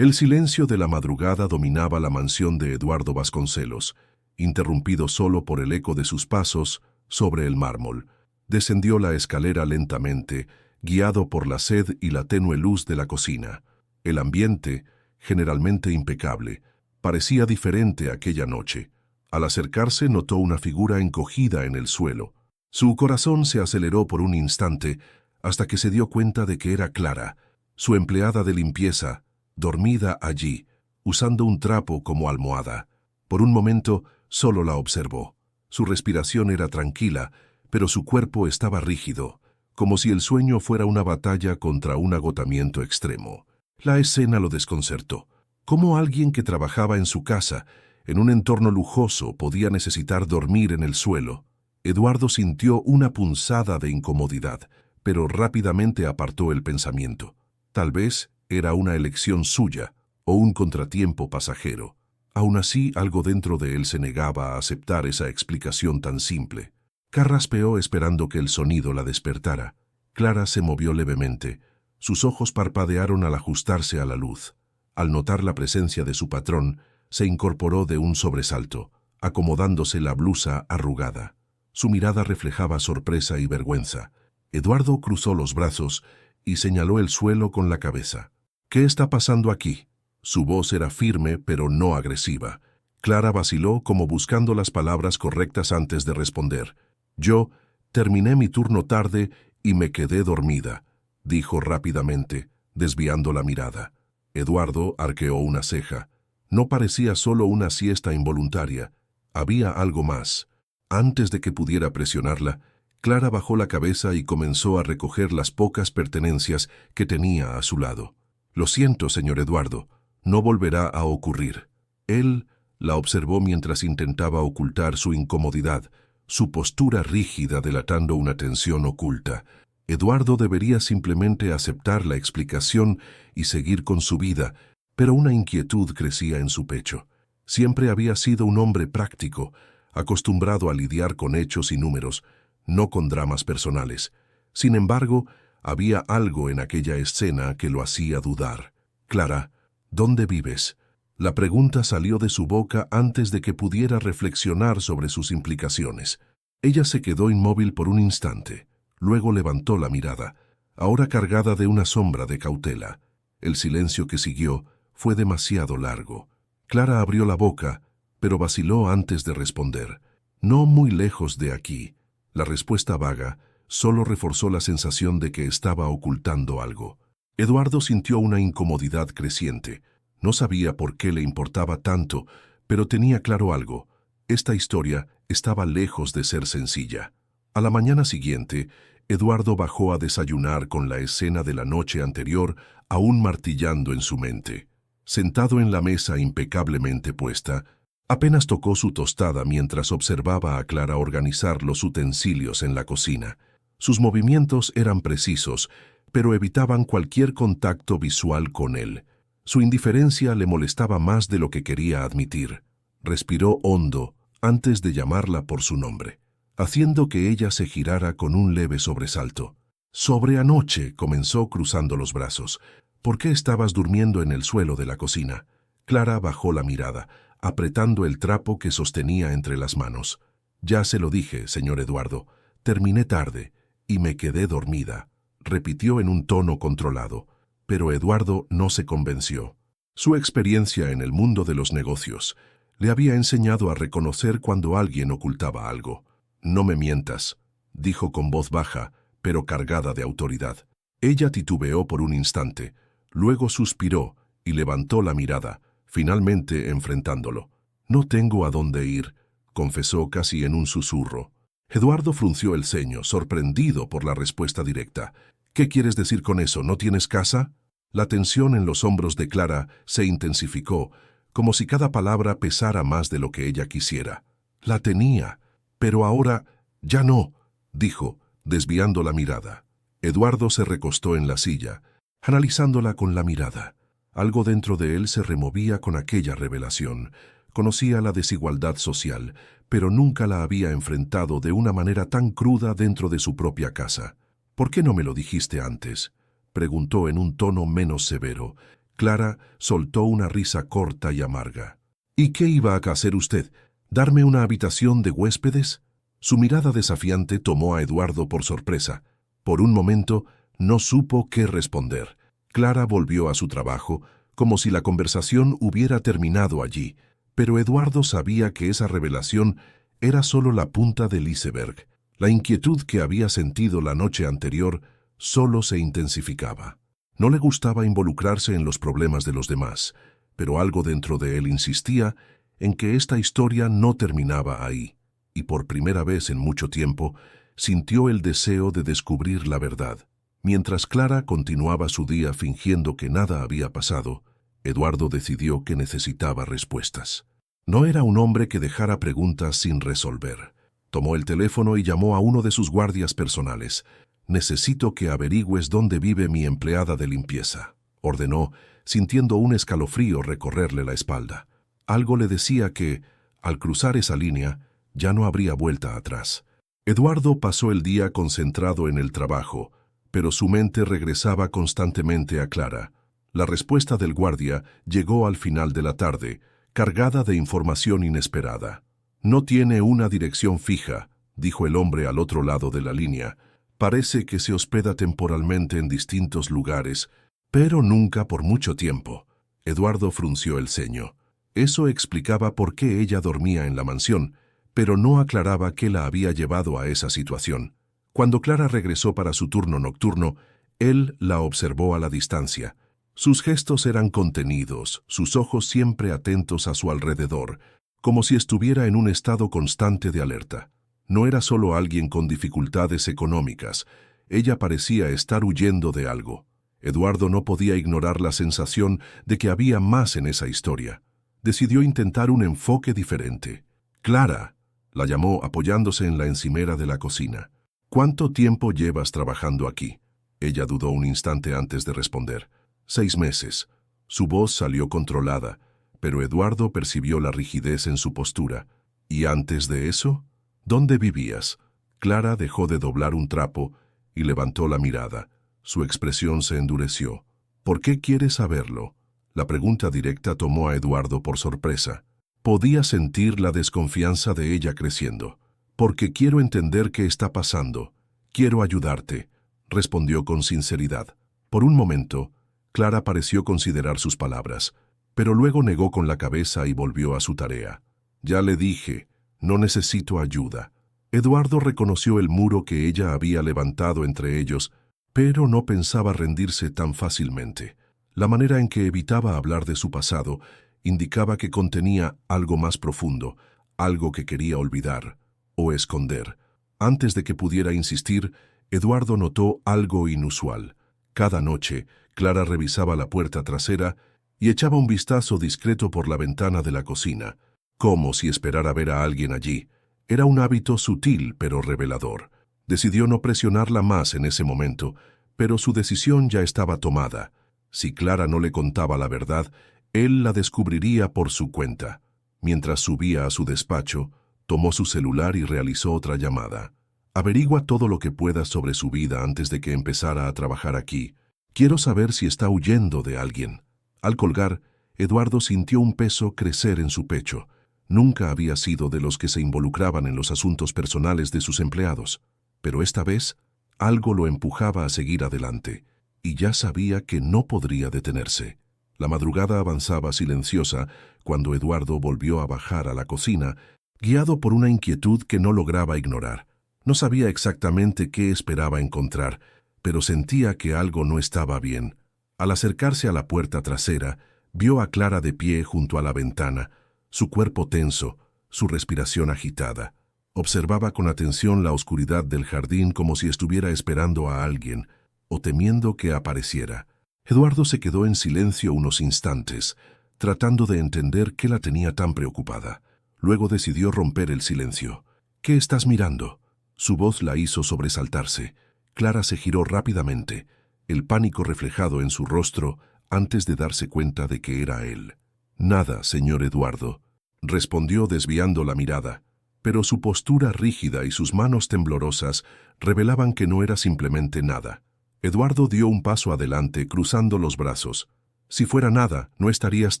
El silencio de la madrugada dominaba la mansión de Eduardo Vasconcelos, interrumpido solo por el eco de sus pasos sobre el mármol. Descendió la escalera lentamente, guiado por la sed y la tenue luz de la cocina. El ambiente, generalmente impecable, parecía diferente aquella noche. Al acercarse notó una figura encogida en el suelo. Su corazón se aceleró por un instante hasta que se dio cuenta de que era Clara, su empleada de limpieza, dormida allí, usando un trapo como almohada. Por un momento solo la observó. Su respiración era tranquila, pero su cuerpo estaba rígido, como si el sueño fuera una batalla contra un agotamiento extremo. La escena lo desconcertó. ¿Cómo alguien que trabajaba en su casa, en un entorno lujoso, podía necesitar dormir en el suelo? Eduardo sintió una punzada de incomodidad, pero rápidamente apartó el pensamiento. Tal vez era una elección suya o un contratiempo pasajero. Aún así, algo dentro de él se negaba a aceptar esa explicación tan simple. Carraspeó esperando que el sonido la despertara. Clara se movió levemente. Sus ojos parpadearon al ajustarse a la luz. Al notar la presencia de su patrón, se incorporó de un sobresalto, acomodándose la blusa arrugada. Su mirada reflejaba sorpresa y vergüenza. Eduardo cruzó los brazos y señaló el suelo con la cabeza. «¿Qué está pasando aquí?» Su voz era firme, pero no agresiva. Clara vaciló como buscando las palabras correctas antes de responder. «Yo terminé mi turno tarde y me quedé dormida», dijo rápidamente, desviando la mirada. Eduardo arqueó una ceja. No parecía solo una siesta involuntaria. Había algo más. Antes de que pudiera presionarla, Clara bajó la cabeza y comenzó a recoger las pocas pertenencias que tenía a su lado. «Lo siento, señor Eduardo, no volverá a ocurrir». Él la observó mientras intentaba ocultar su incomodidad, su postura rígida delatando una tensión oculta. Eduardo debería simplemente aceptar la explicación y seguir con su vida, pero una inquietud crecía en su pecho. Siempre había sido un hombre práctico, acostumbrado a lidiar con hechos y números, no con dramas personales. Sin embargo, había algo en aquella escena que lo hacía dudar. «Clara, ¿dónde vives?». La pregunta salió de su boca antes de que pudiera reflexionar sobre sus implicaciones. Ella se quedó inmóvil por un instante. Luego levantó la mirada, ahora cargada de una sombra de cautela. El silencio que siguió fue demasiado largo. Clara abrió la boca, pero vaciló antes de responder. «No muy lejos de aquí». La respuesta vaga solo reforzó la sensación de que estaba ocultando algo. Eduardo sintió una incomodidad creciente. No sabía por qué le importaba tanto, pero tenía claro algo. Esta historia estaba lejos de ser sencilla. A la mañana siguiente, Eduardo bajó a desayunar con la escena de la noche anterior aún martillando en su mente. Sentado en la mesa impecablemente puesta, apenas tocó su tostada mientras observaba a Clara organizar los utensilios en la cocina. Sus movimientos eran precisos, pero evitaban cualquier contacto visual con él. Su indiferencia le molestaba más de lo que quería admitir. Respiró hondo antes de llamarla por su nombre, haciendo que ella se girara con un leve sobresalto. «Sobre anoche», comenzó cruzando los brazos. «¿Por qué estabas durmiendo en el suelo de la cocina?». Clara bajó la mirada, apretando el trapo que sostenía entre las manos. «Ya se lo dije, señor Eduardo. Terminé tarde y me quedé dormida», repitió en un tono controlado. Pero Eduardo no se convenció. Su experiencia en el mundo de los negocios le había enseñado a reconocer cuando alguien ocultaba algo. «No me mientas», dijo con voz baja, pero cargada de autoridad. Ella titubeó por un instante, luego suspiró y levantó la mirada, finalmente enfrentándolo. «No tengo a dónde ir», confesó casi en un susurro. Eduardo frunció el ceño, sorprendido por la respuesta directa. «¿Qué quieres decir con eso? ¿No tienes casa?». La tensión en los hombros de Clara se intensificó, como si cada palabra pesara más de lo que ella quisiera. «La tenía, pero ahora ya no», dijo, desviando la mirada. Eduardo se recostó en la silla, analizándola con la mirada. Algo dentro de él se removía con aquella revelación. Conocía la desigualdad social, pero nunca la había enfrentado de una manera tan cruda dentro de su propia casa. «¿Por qué no me lo dijiste antes?», preguntó en un tono menos severo. Clara soltó una risa corta y amarga. ¿Y qué iba a hacer usted? ¿Darme una habitación de huéspedes? Su mirada desafiante tomó a Eduardo por sorpresa. Por un momento no supo qué responder. Clara volvió a su trabajo, como si la conversación hubiera terminado allí, pero Eduardo sabía que esa revelación era solo la punta del iceberg. La inquietud que había sentido la noche anterior solo se intensificaba. No le gustaba involucrarse en los problemas de los demás, pero algo dentro de él insistía en que esta historia no terminaba ahí, y por primera vez en mucho tiempo sintió el deseo de descubrir la verdad. Mientras Clara continuaba su día fingiendo que nada había pasado, Eduardo decidió que necesitaba respuestas. No era un hombre que dejara preguntas sin resolver. Tomó el teléfono y llamó a uno de sus guardias personales. «Necesito que averigües dónde vive mi empleada de limpieza», ordenó, sintiendo un escalofrío recorrerle la espalda. Algo le decía que, al cruzar esa línea, ya no habría vuelta atrás. Eduardo pasó el día concentrado en el trabajo, pero su mente regresaba constantemente a Clara. La respuesta del guardia llegó al final de la tarde, cargada de información inesperada. «No tiene una dirección fija», dijo el hombre al otro lado de la línea. «Parece que se hospeda temporalmente en distintos lugares, pero nunca por mucho tiempo». Eduardo frunció el ceño. Eso explicaba por qué ella dormía en la mansión, pero no aclaraba qué la había llevado a esa situación. Cuando Clara regresó para su turno nocturno, él la observó a la distancia. Sus gestos eran contenidos, sus ojos siempre atentos a su alrededor, como si estuviera en un estado constante de alerta. No era solo alguien con dificultades económicas, ella parecía estar huyendo de algo. Eduardo no podía ignorar la sensación de que había más en esa historia. Decidió intentar un enfoque diferente. «Clara», la llamó apoyándose en la encimera de la cocina. «¿Cuánto tiempo llevas trabajando aquí?» Ella dudó un instante antes de responder. 6 meses. Su voz salió controlada, pero Eduardo percibió la rigidez en su postura. «¿Y antes de eso? ¿Dónde vivías?» Clara dejó de doblar un trapo y levantó la mirada. Su expresión se endureció. «¿Por qué quieres saberlo?» La pregunta directa tomó a Eduardo por sorpresa. Podía sentir la desconfianza de ella creciendo. «Porque quiero entender qué está pasando. Quiero ayudarte», respondió con sinceridad. Por un momento, Clara pareció considerar sus palabras, pero luego negó con la cabeza y volvió a su tarea. «Ya le dije, no necesito ayuda». Eduardo reconoció el muro que ella había levantado entre ellos, pero no pensaba rendirse tan fácilmente. La manera en que evitaba hablar de su pasado indicaba que contenía algo más profundo, algo que quería olvidar o esconder. Antes de que pudiera insistir, Eduardo notó algo inusual. Cada noche, Clara revisaba la puerta trasera y echaba un vistazo discreto por la ventana de la cocina, como si esperara ver a alguien allí. Era un hábito sutil pero revelador. Decidió no presionarla más en ese momento, pero su decisión ya estaba tomada. Si Clara no le contaba la verdad, él la descubriría por su cuenta. Mientras subía a su despacho, tomó su celular y realizó otra llamada. «Averigua todo lo que puedas sobre su vida antes de que empezara a trabajar aquí. Quiero saber si está huyendo de alguien». Al colgar, Eduardo sintió un peso crecer en su pecho. Nunca había sido de los que se involucraban en los asuntos personales de sus empleados, pero esta vez algo lo empujaba a seguir adelante, y ya sabía que no podría detenerse. La madrugada avanzaba silenciosa cuando Eduardo volvió a bajar a la cocina, guiado por una inquietud que no lograba ignorar. No sabía exactamente qué esperaba encontrar, pero sentía que algo no estaba bien. Al acercarse a la puerta trasera, vio a Clara de pie junto a la ventana, su cuerpo tenso, su respiración agitada. Observaba con atención la oscuridad del jardín como si estuviera esperando a alguien, o temiendo que apareciera. Eduardo se quedó en silencio unos instantes, tratando de entender qué la tenía tan preocupada. Luego decidió romper el silencio. «¿Qué estás mirando?» Su voz la hizo sobresaltarse. Clara se giró rápidamente, el pánico reflejado en su rostro antes de darse cuenta de que era él. «Nada, señor Eduardo», respondió desviando la mirada, pero su postura rígida y sus manos temblorosas revelaban que no era simplemente nada. Eduardo dio un paso adelante, cruzando los brazos. Si fuera nada, no estarías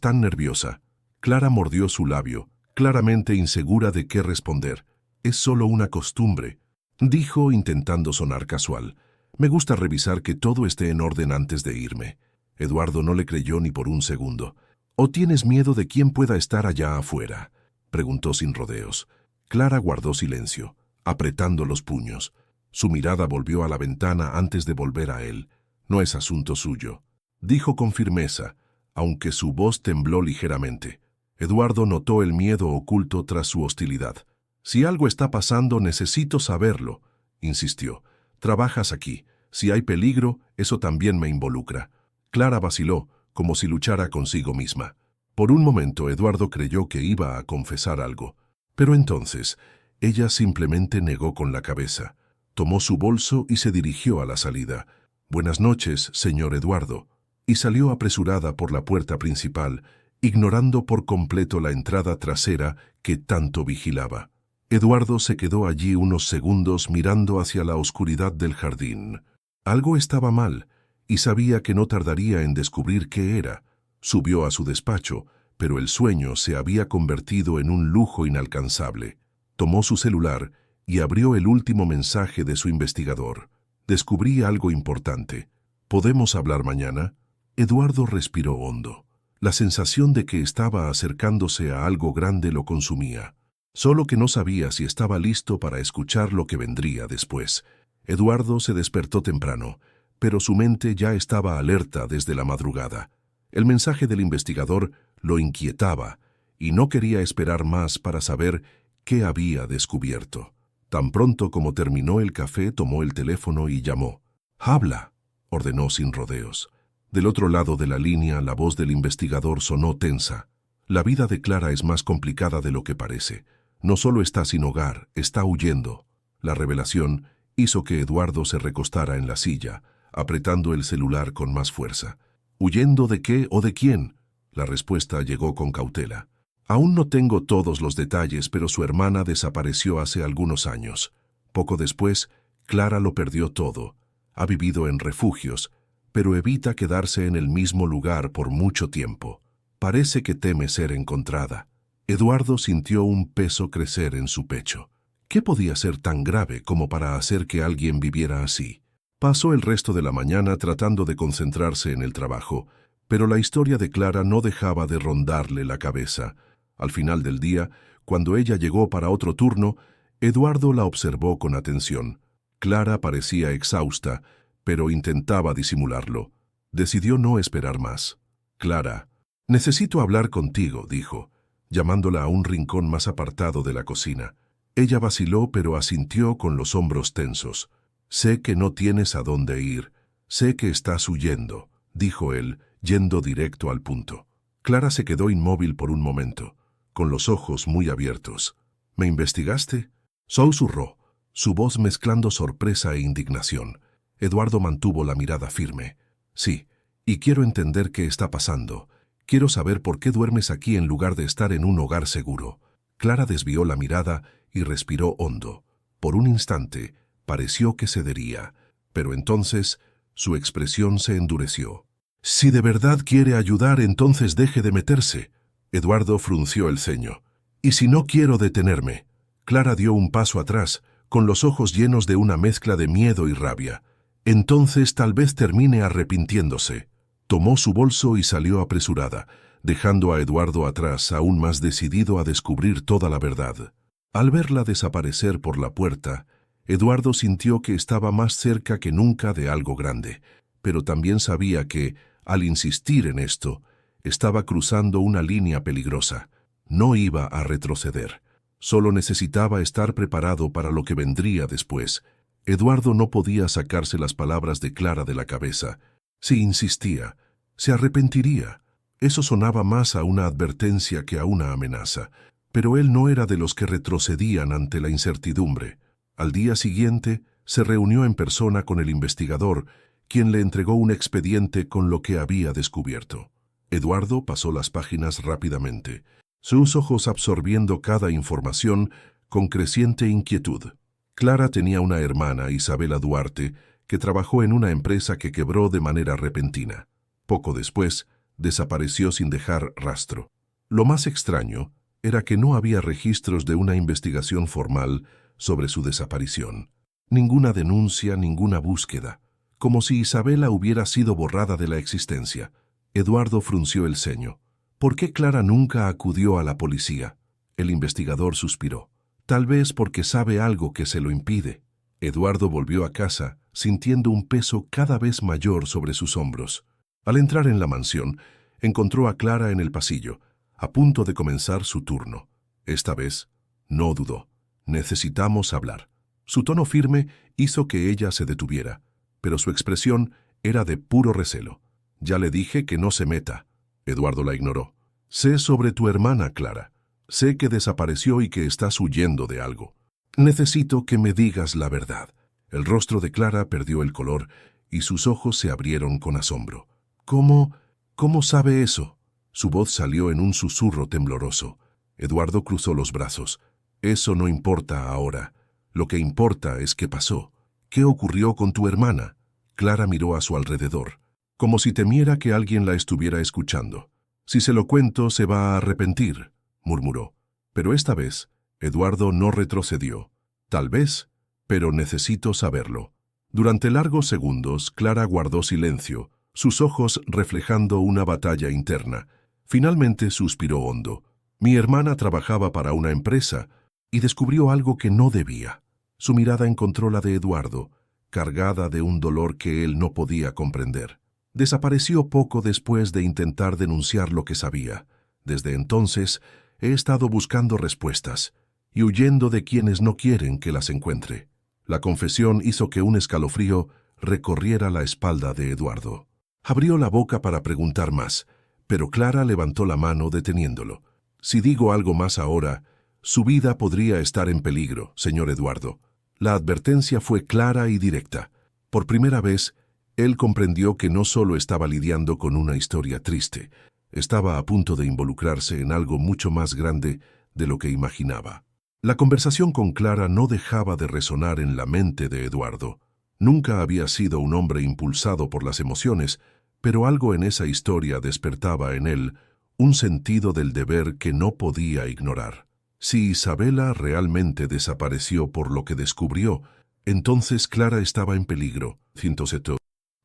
tan nerviosa. Clara mordió su labio, claramente insegura de qué responder. Es solo una costumbre, dijo intentando sonar casual. Me gusta revisar que todo esté en orden antes de irme. Eduardo no le creyó ni por un segundo. ¿O tienes miedo de quién pueda estar allá afuera?, preguntó sin rodeos. Clara guardó silencio, apretando los puños. Su mirada volvió a la ventana antes de volver a él. No es asunto suyo, dijo con firmeza, aunque su voz tembló ligeramente. Eduardo notó el miedo oculto tras su hostilidad. Si algo está pasando, necesito saberlo, insistió. Trabajas aquí. Si hay peligro, eso también me involucra. Clara vaciló, como si luchara consigo misma. Por un momento Eduardo creyó que iba a confesar algo, pero entonces ella simplemente negó con la cabeza. Tomó su bolso y se dirigió a la salida. «Buenas noches, señor Eduardo», y salió apresurada por la puerta principal, ignorando por completo la entrada trasera que tanto vigilaba. Eduardo se quedó allí unos segundos mirando hacia la oscuridad del jardín. Algo estaba mal, y sabía que no tardaría en descubrir qué era. Subió a su despacho, pero el sueño se había convertido en un lujo inalcanzable. Tomó su celular y abrió el último mensaje de su investigador. Descubrí algo importante. ¿Podemos hablar mañana? Eduardo respiró hondo. La sensación de que estaba acercándose a algo grande lo consumía. Solo que no sabía si estaba listo para escuchar lo que vendría después. Eduardo se despertó temprano, pero su mente ya estaba alerta desde la madrugada. El mensaje del investigador lo inquietaba y no quería esperar más para saber qué había descubierto. Tan pronto como terminó el café, tomó el teléfono y llamó. «Habla», ordenó sin rodeos. Del otro lado de la línea, la voz del investigador sonó tensa. «La vida de Clara es más complicada de lo que parece. No solo está sin hogar, está huyendo». La revelación hizo que Eduardo se recostara en la silla, apretando el celular con más fuerza. «¿Huyendo de qué o de quién?». La respuesta llegó con cautela. «Aún no tengo todos los detalles, pero su hermana desapareció hace algunos años. Poco después, Clara lo perdió todo. Ha vivido en refugios, pero evita quedarse en el mismo lugar por mucho tiempo. Parece que teme ser encontrada». Eduardo sintió un peso crecer en su pecho. ¿Qué podía ser tan grave como para hacer que alguien viviera así? Pasó el resto de la mañana tratando de concentrarse en el trabajo, pero la historia de Clara no dejaba de rondarle la cabeza. Al final del día, cuando ella llegó para otro turno, Eduardo la observó con atención. Clara parecía exhausta, pero intentaba disimularlo. Decidió no esperar más. «Clara, necesito hablar contigo», dijo, llamándola a un rincón más apartado de la cocina. Ella vaciló, pero asintió con los hombros tensos. «Sé que no tienes a dónde ir. Sé que estás huyendo», dijo él, yendo directo al punto. Clara se quedó inmóvil por un momento, con los ojos muy abiertos. «¿Me investigaste?», susurró, su voz mezclando sorpresa e indignación. Eduardo mantuvo la mirada firme. «Sí, y quiero entender qué está pasando. Quiero saber por qué duermes aquí en lugar de estar en un hogar seguro». Clara desvió la mirada y respiró hondo. Por un instante, pareció que cedería, pero entonces su expresión se endureció. «Si de verdad quiere ayudar, entonces deje de meterse». Eduardo frunció el ceño. «¿Y si no quiero detenerme?». Clara dio un paso atrás, con los ojos llenos de una mezcla de miedo y rabia. «Entonces tal vez termine arrepintiéndose». Tomó su bolso y salió apresurada, dejando a Eduardo atrás, aún más decidido a descubrir toda la verdad. Al verla desaparecer por la puerta, Eduardo sintió que estaba más cerca que nunca de algo grande, pero también sabía que, al insistir en esto, estaba cruzando una línea peligrosa. No iba a retroceder. Solo necesitaba estar preparado para lo que vendría después. Eduardo no podía sacarse las palabras de Clara de la cabeza. Si insistía, se arrepentiría. Eso sonaba más a una advertencia que a una amenaza, pero él no era de los que retrocedían ante la incertidumbre. Al día siguiente, se reunió en persona con el investigador, quien le entregó un expediente con lo que había descubierto. Eduardo pasó las páginas rápidamente, sus ojos absorbiendo cada información con creciente inquietud. Clara tenía una hermana, Isabela Duarte, que trabajó en una empresa que quebró de manera repentina. Poco después, desapareció sin dejar rastro. Lo más extraño era que no había registros de una investigación formal sobre su desaparición. Ninguna denuncia, ninguna búsqueda. Como si Isabela hubiera sido borrada de la existencia. Eduardo frunció el ceño. ¿Por qué Clara nunca acudió a la policía? El investigador suspiró. Tal vez porque sabe algo que se lo impide. Eduardo volvió a casa, sintiendo un peso cada vez mayor sobre sus hombros. Al entrar en la mansión, encontró a Clara en el pasillo, a punto de comenzar su turno. Esta vez, no dudó. Necesitamos hablar. Su tono firme hizo que ella se detuviera, pero su expresión era de puro recelo. Ya le dije que no se meta. Eduardo la ignoró. Sé sobre tu hermana, Clara. Sé que desapareció y que estás huyendo de algo. Necesito que me digas la verdad. El rostro de Clara perdió el color y sus ojos se abrieron con asombro. ¿Cómo sabe eso? Su voz salió en un susurro tembloroso. Eduardo cruzó los brazos. Eso no importa ahora. Lo que importa es qué pasó. ¿Qué ocurrió con tu hermana? Clara miró a su alrededor, como si temiera que alguien la estuviera escuchando. Si se lo cuento, se va a arrepentir, murmuró. Pero esta vez, Eduardo no retrocedió. Tal vez, pero necesito saberlo. Durante largos segundos, Clara guardó silencio, sus ojos reflejando una batalla interna. Finalmente suspiró hondo. Mi hermana trabajaba para una empresa y descubrió algo que no debía. Su mirada encontró la de Eduardo, cargada de un dolor que él no podía comprender. Desapareció poco después de intentar denunciar lo que sabía. Desde entonces, he estado buscando respuestas y huyendo de quienes no quieren que las encuentre. La confesión hizo que un escalofrío recorriera la espalda de Eduardo. Abrió la boca para preguntar más, pero Clara levantó la mano deteniéndolo. Si digo algo más ahora, su vida podría estar en peligro, señor Eduardo. La advertencia fue clara y directa. Por primera vez, él comprendió que no solo estaba lidiando con una historia triste, estaba a punto de involucrarse en algo mucho más grande de lo que imaginaba. La conversación con Clara no dejaba de resonar en la mente de Eduardo. Nunca había sido un hombre impulsado por las emociones, pero algo en esa historia despertaba en él un sentido del deber que no podía ignorar. Si Isabela realmente desapareció por lo que descubrió, entonces Clara estaba en peligro,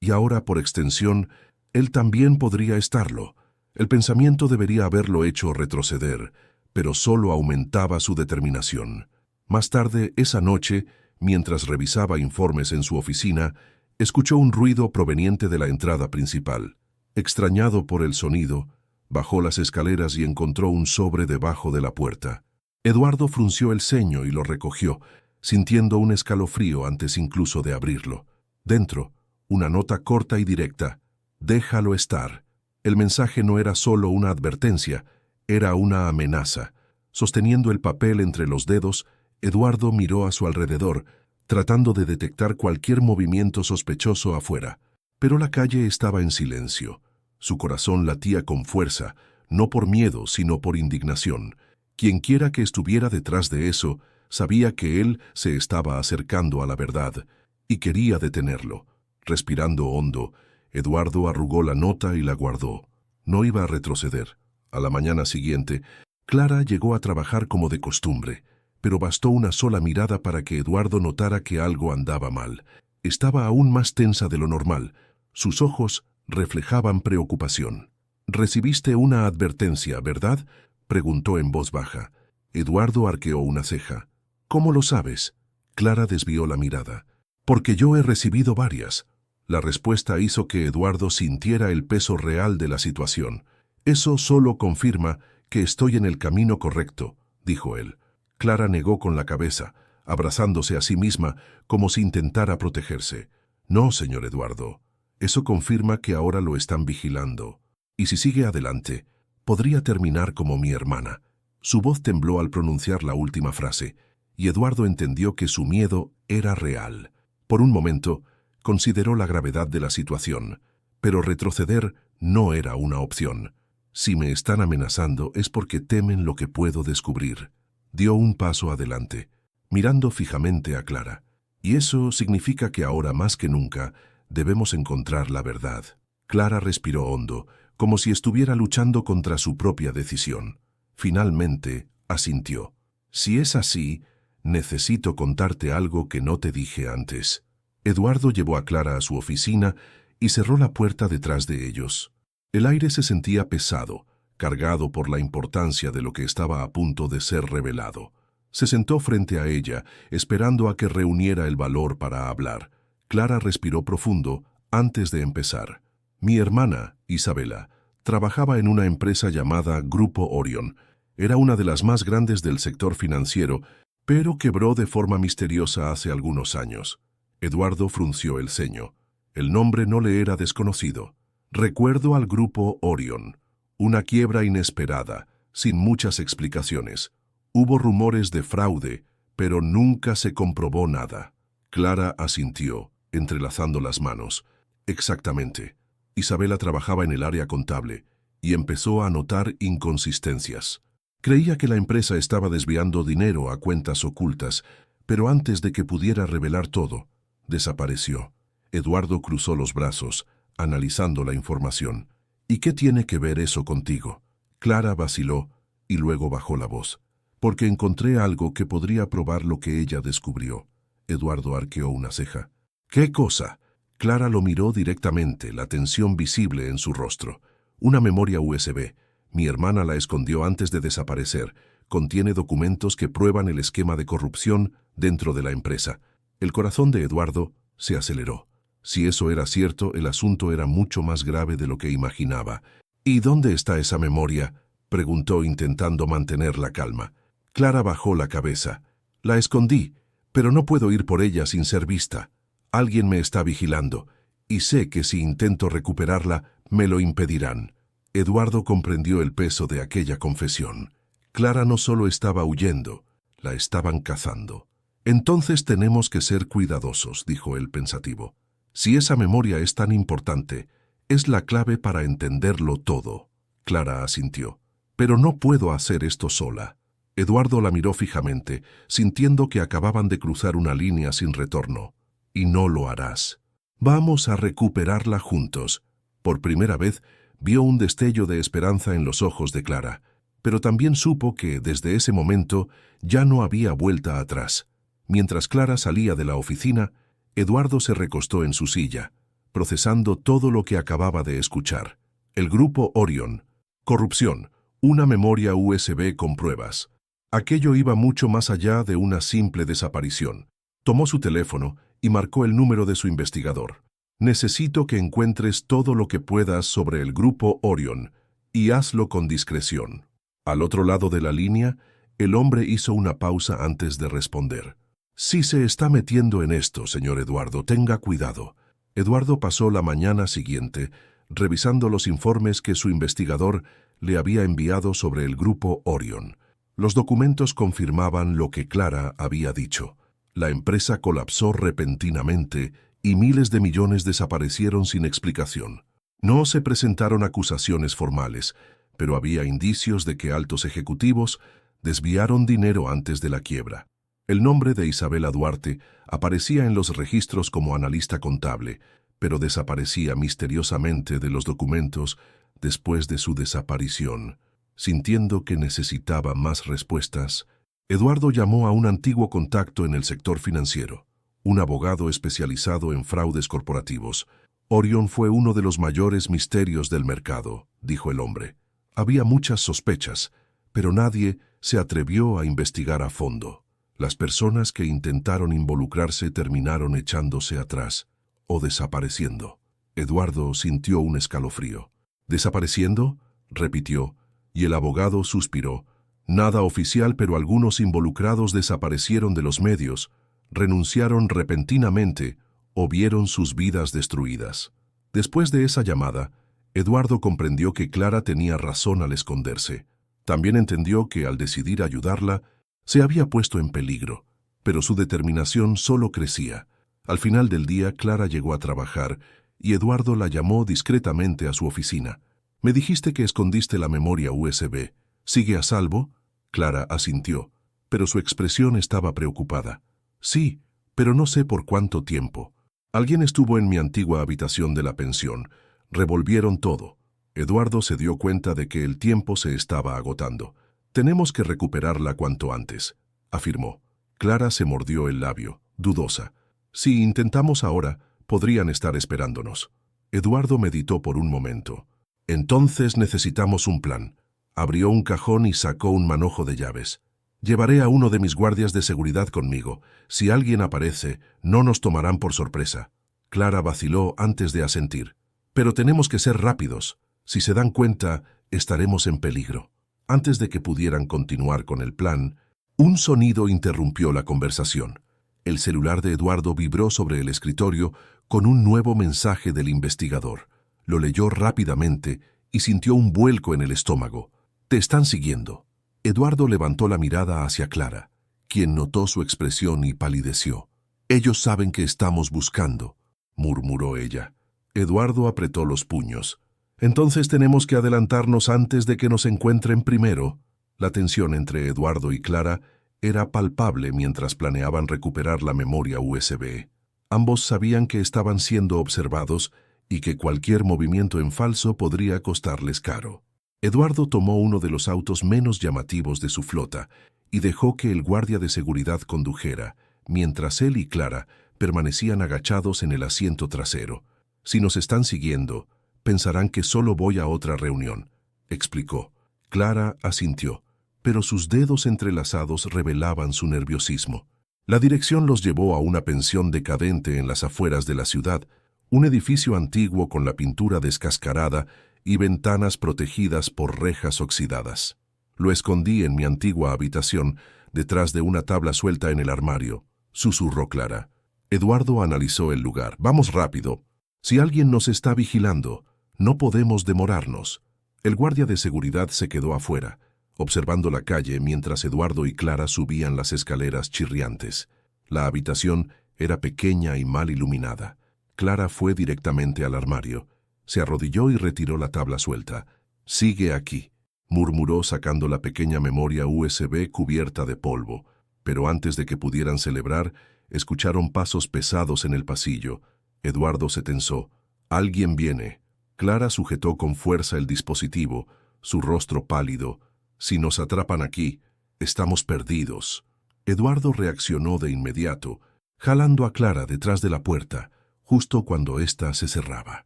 y ahora, por extensión, él también podría estarlo. El pensamiento debería haberlo hecho retroceder, pero solo aumentaba su determinación. Más tarde, esa noche, mientras revisaba informes en su oficina, escuchó un ruido proveniente de la entrada principal. Extrañado por el sonido, bajó las escaleras y encontró un sobre debajo de la puerta. Eduardo frunció el ceño y lo recogió, sintiendo un escalofrío antes incluso de abrirlo. Dentro, una nota corta y directa. Déjalo estar. El mensaje no era solo una advertencia, era una amenaza. Sosteniendo el papel entre los dedos, Eduardo miró a su alrededor, tratando de detectar cualquier movimiento sospechoso afuera. Pero la calle estaba en silencio. Su corazón latía con fuerza, no por miedo, sino por indignación. Quienquiera que estuviera detrás de eso, sabía que él se estaba acercando a la verdad, y quería detenerlo. Respirando hondo, Eduardo arrugó la nota y la guardó. No iba a retroceder. A la mañana siguiente, Clara llegó a trabajar como de costumbre, pero bastó una sola mirada para que Eduardo notara que algo andaba mal. Estaba aún más tensa de lo normal. Sus ojos reflejaban preocupación. «Recibiste una advertencia, ¿verdad?», preguntó en voz baja. Eduardo arqueó una ceja. «¿Cómo lo sabes?». Clara desvió la mirada. «Porque yo he recibido varias». La respuesta hizo que Eduardo sintiera el peso real de la situación. «Eso solo confirma que estoy en el camino correcto», dijo él. Clara negó con la cabeza, abrazándose a sí misma como si intentara protegerse. «No, señor Eduardo. Eso confirma que ahora lo están vigilando. Y si sigue adelante, podría terminar como mi hermana». Su voz tembló al pronunciar la última frase, y Eduardo entendió que su miedo era real. Por un momento, consideró la gravedad de la situación, pero retroceder no era una opción. «Si me están amenazando es porque temen lo que puedo descubrir». Dio un paso adelante, mirando fijamente a Clara. «Y eso significa que ahora más que nunca debemos encontrar la verdad». Clara respiró hondo, como si estuviera luchando contra su propia decisión. Finalmente, asintió. Si es así, necesito contarte algo que no te dije antes. Eduardo llevó a Clara a su oficina y cerró la puerta detrás de ellos. El aire se sentía pesado, cargado por la importancia de lo que estaba a punto de ser revelado. Se sentó frente a ella, esperando a que reuniera el valor para hablar. Clara respiró profundo antes de empezar. Mi hermana, Isabela, trabajaba en una empresa llamada Grupo Orion. Era una de las más grandes del sector financiero, pero quebró de forma misteriosa hace algunos años. Eduardo frunció el ceño. El nombre no le era desconocido. Recuerdo al Grupo Orion. Una quiebra inesperada, sin muchas explicaciones. Hubo rumores de fraude, pero nunca se comprobó nada. Clara asintió, entrelazando las manos. Exactamente. Isabela trabajaba en el área contable y empezó a notar inconsistencias. Creía que la empresa estaba desviando dinero a cuentas ocultas, pero antes de que pudiera revelar todo, desapareció. Eduardo cruzó los brazos, analizando la información. ¿Y qué tiene que ver eso contigo? Clara vaciló y luego bajó la voz. Porque encontré algo que podría probar lo que ella descubrió. Eduardo arqueó una ceja. ¿Qué cosa? Clara lo miró directamente, la tensión visible en su rostro. Una memoria USB. Mi hermana la escondió antes de desaparecer. Contiene documentos que prueban el esquema de corrupción dentro de la empresa. El corazón de Eduardo se aceleró. Si eso era cierto, el asunto era mucho más grave de lo que imaginaba. ¿Y dónde está esa memoria?, preguntó intentando mantener la calma. Clara bajó la cabeza. La escondí, pero no puedo ir por ella sin ser vista. Alguien me está vigilando, y sé que si intento recuperarla, me lo impedirán. Eduardo comprendió el peso de aquella confesión. Clara no solo estaba huyendo, la estaban cazando. Entonces tenemos que ser cuidadosos, dijo él pensativo. Si esa memoria es tan importante, es la clave para entenderlo todo. Clara asintió. Pero no puedo hacer esto sola. Eduardo la miró fijamente, sintiendo que acababan de cruzar una línea sin retorno. Y no lo harás. Vamos a recuperarla juntos. Por primera vez, vio un destello de esperanza en los ojos de Clara, pero también supo que, desde ese momento, ya no había vuelta atrás. Mientras Clara salía de la oficina, Eduardo se recostó en su silla, procesando todo lo que acababa de escuchar. El Grupo Orion. Corrupción. Una memoria USB con pruebas. Aquello iba mucho más allá de una simple desaparición. Tomó su teléfono y marcó el número de su investigador. Necesito que encuentres todo lo que puedas sobre el Grupo Orion y hazlo con discreción. Al otro lado de la línea, el hombre hizo una pausa antes de responder. Si se está metiendo en esto, señor Eduardo, tenga cuidado. Eduardo pasó la mañana siguiente revisando los informes que su investigador le había enviado sobre el Grupo Orion. Los documentos confirmaban lo que Clara había dicho. La empresa colapsó repentinamente y miles de millones desaparecieron sin explicación. No se presentaron acusaciones formales, pero había indicios de que altos ejecutivos desviaron dinero antes de la quiebra. El nombre de Isabela Duarte aparecía en los registros como analista contable, pero desaparecía misteriosamente de los documentos después de su desaparición. Sintiendo que necesitaba más respuestas, Eduardo llamó a un antiguo contacto en el sector financiero, un abogado especializado en fraudes corporativos. Orion fue uno de los mayores misterios del mercado, dijo el hombre. Había muchas sospechas, pero nadie se atrevió a investigar a fondo. Las personas que intentaron involucrarse terminaron echándose atrás o desapareciendo. Eduardo sintió un escalofrío. ¿Desapareciendo?, repitió, y el abogado suspiró. Nada oficial, pero algunos involucrados desaparecieron de los medios, renunciaron repentinamente o vieron sus vidas destruidas. Después de esa llamada, Eduardo comprendió que Clara tenía razón al esconderse. También entendió que al decidir ayudarla, se había puesto en peligro, pero su determinación solo crecía. Al final del día, Clara llegó a trabajar y Eduardo la llamó discretamente a su oficina. «Me dijiste que escondiste la memoria USB. ¿Sigue a salvo?» Clara asintió, pero su expresión estaba preocupada. «Sí, pero no sé por cuánto tiempo. Alguien estuvo en mi antigua habitación de la pensión. Revolvieron todo. Eduardo se dio cuenta de que el tiempo se estaba agotando. «Tenemos que recuperarla cuanto antes», afirmó. Clara se mordió el labio, dudosa. «Si intentamos ahora, podrían estar esperándonos». Eduardo meditó por un momento. «Entonces necesitamos un plan». Abrió un cajón y sacó un manojo de llaves. «Llevaré a uno de mis guardias de seguridad conmigo. Si alguien aparece, no nos tomarán por sorpresa». Clara vaciló antes de asentir. «Pero tenemos que ser rápidos. Si se dan cuenta, estaremos en peligro». Antes de que pudieran continuar con el plan, un sonido interrumpió la conversación. El celular de Eduardo vibró sobre el escritorio con un nuevo mensaje del investigador. Lo leyó rápidamente y sintió un vuelco en el estómago. «Te están siguiendo». Eduardo levantó la mirada hacia Clara, quien notó su expresión y palideció. «Ellos saben que estamos buscando», murmuró ella. Eduardo apretó los puños. «Entonces tenemos que adelantarnos antes de que nos encuentren primero». La tensión entre Eduardo y Clara era palpable mientras planeaban recuperar la memoria USB. Ambos sabían que estaban siendo observados y que cualquier movimiento en falso podría costarles caro. Eduardo tomó uno de los autos menos llamativos de su flota y dejó que el guardia de seguridad condujera, mientras él y Clara permanecían agachados en el asiento trasero. «Si nos están siguiendo, pensarán que solo voy a otra reunión», explicó. Clara asintió, pero sus dedos entrelazados revelaban su nerviosismo. La dirección los llevó a una pensión decadente en las afueras de la ciudad, un edificio antiguo con la pintura descascarada y ventanas protegidas por rejas oxidadas. «Lo escondí en mi antigua habitación, detrás de una tabla suelta en el armario», susurró Clara. Eduardo analizó el lugar. «Vamos rápido. Si alguien nos está vigilando, no podemos demorarnos». El guardia de seguridad se quedó afuera, observando la calle mientras Eduardo y Clara subían las escaleras chirriantes. La habitación era pequeña y mal iluminada. Clara fue directamente al armario. Se arrodilló y retiró la tabla suelta. «Sigue aquí», murmuró sacando la pequeña memoria USB cubierta de polvo. Pero antes de que pudieran celebrar, escucharon pasos pesados en el pasillo. Eduardo se tensó. «Alguien viene». Clara sujetó con fuerza el dispositivo, su rostro pálido. «Si nos atrapan aquí, estamos perdidos». Eduardo reaccionó de inmediato, jalando a Clara detrás de la puerta, justo cuando ésta se cerraba.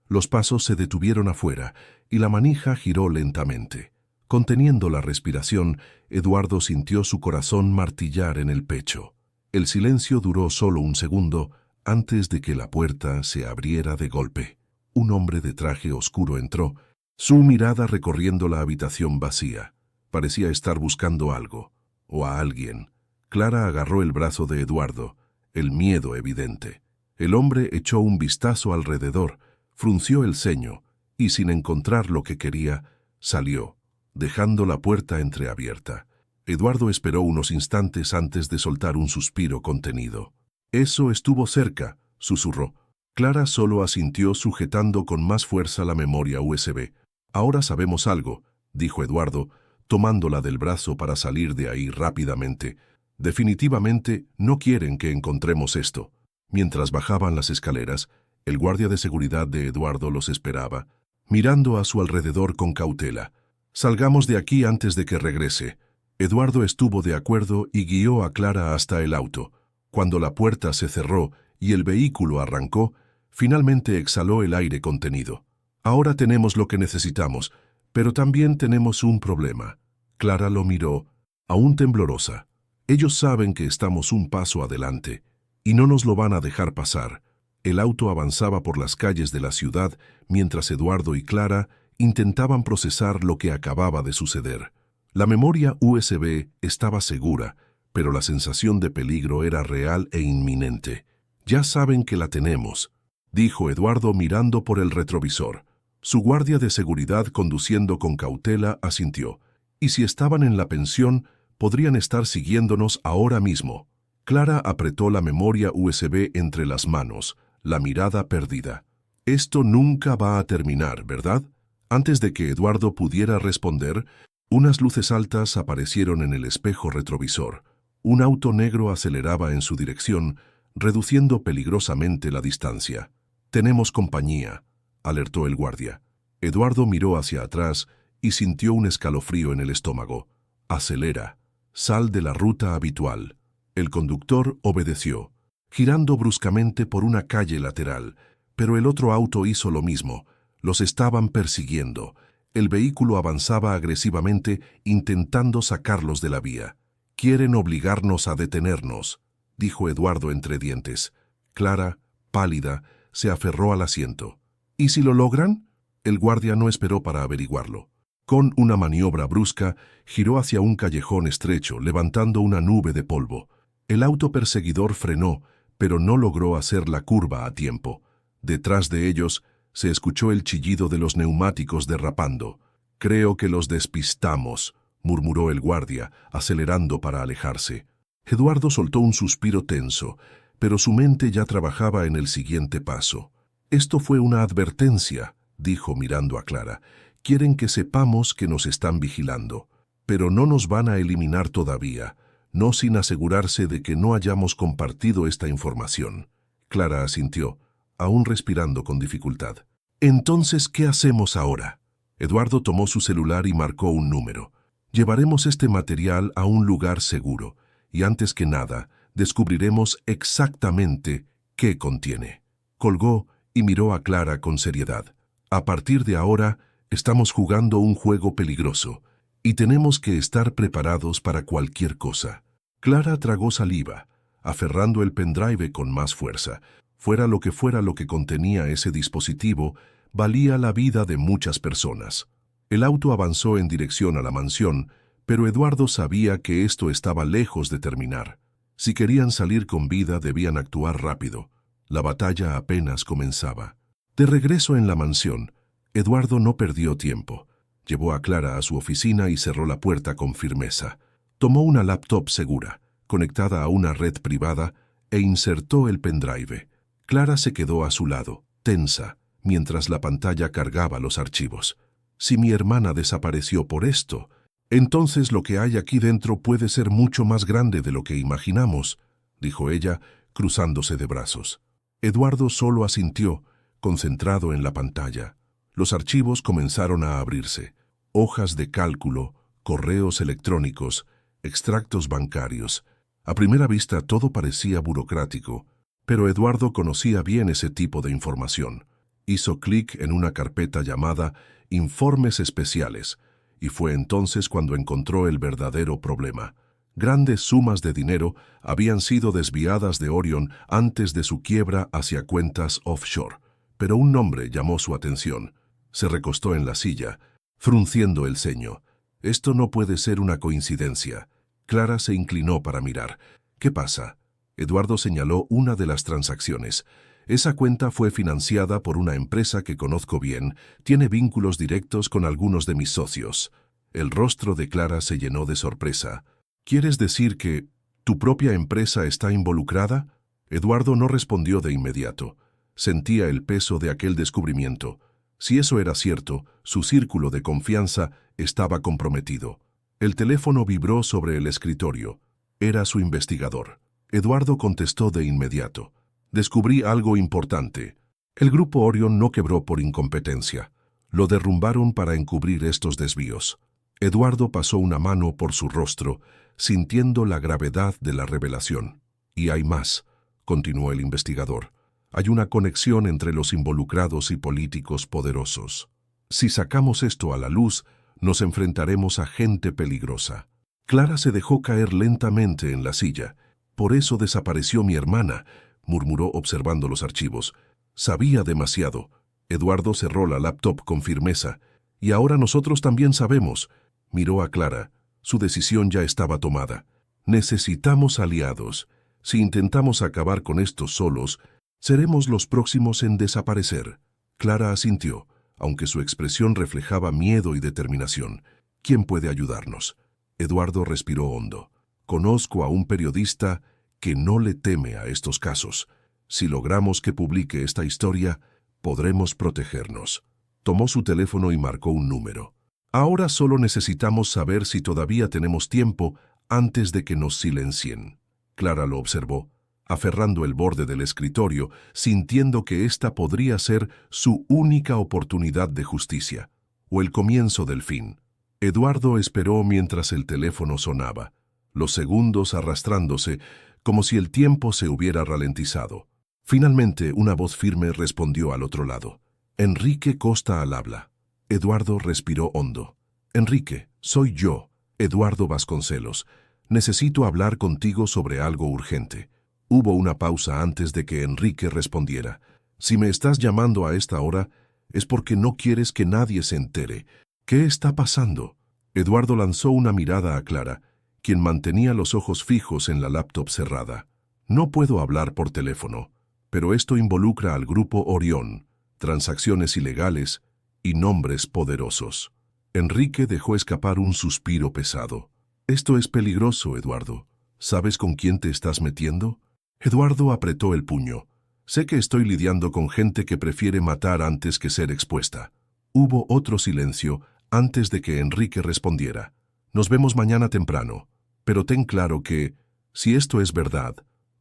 Los pasos se detuvieron afuera y la manija giró lentamente. Conteniendo la respiración, Eduardo sintió su corazón martillar en el pecho. El silencio duró solo un segundo antes de que la puerta se abriera de golpe. Un hombre de traje oscuro entró, su mirada recorriendo la habitación vacía. Parecía estar buscando algo, o a alguien. Clara agarró el brazo de Eduardo, el miedo evidente. El hombre echó un vistazo alrededor, frunció el ceño y, sin encontrar lo que quería, salió, dejando la puerta entreabierta. Eduardo esperó unos instantes antes de soltar un suspiro contenido. «Eso estuvo cerca», susurró. Clara solo asintió sujetando con más fuerza la memoria USB. «Ahora sabemos algo», dijo Eduardo, tomándola del brazo para salir de ahí rápidamente. «Definitivamente no quieren que encontremos esto». Mientras bajaban las escaleras, el guardia de seguridad de Eduardo los esperaba, mirando a su alrededor con cautela. «Salgamos de aquí antes de que regrese». Eduardo estuvo de acuerdo y guió a Clara hasta el auto. Cuando la puerta se cerró y el vehículo arrancó, finalmente exhaló el aire contenido. «Ahora tenemos lo que necesitamos, pero también tenemos un problema». Clara lo miró, aún temblorosa. «Ellos saben que estamos un paso adelante, y no nos lo van a dejar pasar». El auto avanzaba por las calles de la ciudad mientras Eduardo y Clara intentaban procesar lo que acababa de suceder. La memoria USB estaba segura, pero la sensación de peligro era real e inminente. «Ya saben que la tenemos», dijo Eduardo mirando por el retrovisor. Su guardia de seguridad, conduciendo con cautela, asintió. «Y si estaban en la pensión, podrían estar siguiéndonos ahora mismo». Clara apretó la memoria USB entre las manos, la mirada perdida. «Esto nunca va a terminar, ¿verdad?». Antes de que Eduardo pudiera responder, unas luces altas aparecieron en el espejo retrovisor. Un auto negro aceleraba en su dirección, reduciendo peligrosamente la distancia. «Tenemos compañía», alertó el guardia. Eduardo miró hacia atrás y sintió un escalofrío en el estómago. Acelera. Sal de la ruta habitual. El conductor obedeció, girando bruscamente por una calle lateral, pero el otro auto hizo lo mismo. Los estaban persiguiendo. El vehículo avanzaba agresivamente, intentando sacarlos de la vía. «Quieren obligarnos a detenernos», dijo Eduardo entre dientes. Clara, pálida, se aferró al asiento. «¿Y si lo logran?». El guardia no esperó para averiguarlo. Con una maniobra brusca, giró hacia un callejón estrecho, levantando una nube de polvo. El auto perseguidor frenó, pero no logró hacer la curva a tiempo. Detrás de ellos, se escuchó el chillido de los neumáticos derrapando. «Creo que los despistamos», murmuró el guardia, acelerando para alejarse. Eduardo soltó un suspiro tenso, pero su mente ya trabajaba en el siguiente paso. «Esto fue una advertencia», dijo mirando a Clara. «Quieren que sepamos que nos están vigilando, pero no nos van a eliminar todavía, no sin asegurarse de que no hayamos compartido esta información». Clara asintió, aún respirando con dificultad. «Entonces, ¿qué hacemos ahora?». Eduardo tomó su celular y marcó un número. «Llevaremos este material a un lugar seguro, y antes que nada, descubriremos exactamente qué contiene». Colgó y miró a Clara con seriedad. «A partir de ahora, estamos jugando un juego peligroso, y tenemos que estar preparados para cualquier cosa». Clara tragó saliva, aferrando el pendrive con más fuerza. Fuera lo que contenía ese dispositivo, valía la vida de muchas personas. El auto avanzó en dirección a la mansión, pero Eduardo sabía que esto estaba lejos de terminar. Si querían salir con vida, debían actuar rápido. La batalla apenas comenzaba. De regreso en la mansión, Eduardo no perdió tiempo. Llevó a Clara a su oficina y cerró la puerta con firmeza. Tomó una laptop segura, conectada a una red privada, e insertó el pendrive. Clara se quedó a su lado, tensa, mientras la pantalla cargaba los archivos. «Si mi hermana desapareció por esto, entonces lo que hay aquí dentro puede ser mucho más grande de lo que imaginamos», dijo ella, cruzándose de brazos. Eduardo solo asintió, concentrado en la pantalla. Los archivos comenzaron a abrirse. Hojas de cálculo, correos electrónicos, extractos bancarios. A primera vista todo parecía burocrático, pero Eduardo conocía bien ese tipo de información. Hizo clic en una carpeta llamada Informes Especiales, y fue entonces cuando encontró el verdadero problema. Grandes sumas de dinero habían sido desviadas de Orion antes de su quiebra hacia cuentas offshore, pero un nombre llamó su atención. Se recostó en la silla, frunciendo el ceño. «Esto no puede ser una coincidencia». Clara se inclinó para mirar. «¿Qué pasa?». Eduardo señaló una de las transacciones. «Esa cuenta fue financiada por una empresa que conozco bien, tiene vínculos directos con algunos de mis socios». El rostro de Clara se llenó de sorpresa. «¿Quieres decir que tu propia empresa está involucrada?». Eduardo no respondió de inmediato. Sentía el peso de aquel descubrimiento. Si eso era cierto, su círculo de confianza estaba comprometido. El teléfono vibró sobre el escritorio. Era su investigador. Eduardo contestó de inmediato. «Descubrí algo importante. El grupo Orion no quebró por incompetencia. Lo derrumbaron para encubrir estos desvíos». Eduardo pasó una mano por su rostro, sintiendo la gravedad de la revelación. «Y hay más», continuó el investigador. «Hay una conexión entre los involucrados y políticos poderosos. Si sacamos esto a la luz, nos enfrentaremos a gente peligrosa». Clara se dejó caer lentamente en la silla. «Por eso desapareció mi hermana», murmuró observando los archivos. «Sabía demasiado». Eduardo cerró la laptop con firmeza. «Y ahora nosotros también sabemos». Miró a Clara. Su decisión ya estaba tomada. «Necesitamos aliados. Si intentamos acabar con estos solos, seremos los próximos en desaparecer». Clara asintió, aunque su expresión reflejaba miedo y determinación. «¿Quién puede ayudarnos?». Eduardo respiró hondo. «Conozco a un periodista que no le teme a estos casos. Si logramos que publique esta historia, podremos protegernos». Tomó su teléfono y marcó un número. «Ahora solo necesitamos saber si todavía tenemos tiempo antes de que nos silencien». Clara lo observó. aferrando el borde del escritorio, sintiendo que esta podría ser su única oportunidad de justicia, o el comienzo del fin. Eduardo esperó mientras el teléfono sonaba, los segundos arrastrándose, como si el tiempo se hubiera ralentizado. Finalmente, una voz firme respondió al otro lado. Enrique Costa al habla. Eduardo respiró hondo. Enrique, soy yo, Eduardo Vasconcelos. Necesito hablar contigo sobre algo urgente. Hubo una pausa antes de que Enrique respondiera. Si me estás llamando a esta hora, es porque no quieres que nadie se entere. ¿Qué está pasando? Eduardo lanzó una mirada a Clara, quien mantenía los ojos fijos en la laptop cerrada. No puedo hablar por teléfono, pero esto involucra al grupo Orión, transacciones ilegales y nombres poderosos. Enrique dejó escapar un suspiro pesado. Esto es peligroso, Eduardo. ¿Sabes con quién te estás metiendo? Eduardo apretó el puño. Sé que estoy lidiando con gente que prefiere matar antes que ser expuesta. Hubo otro silencio antes de que Enrique respondiera. Nos vemos mañana temprano, pero ten claro que, si esto es verdad,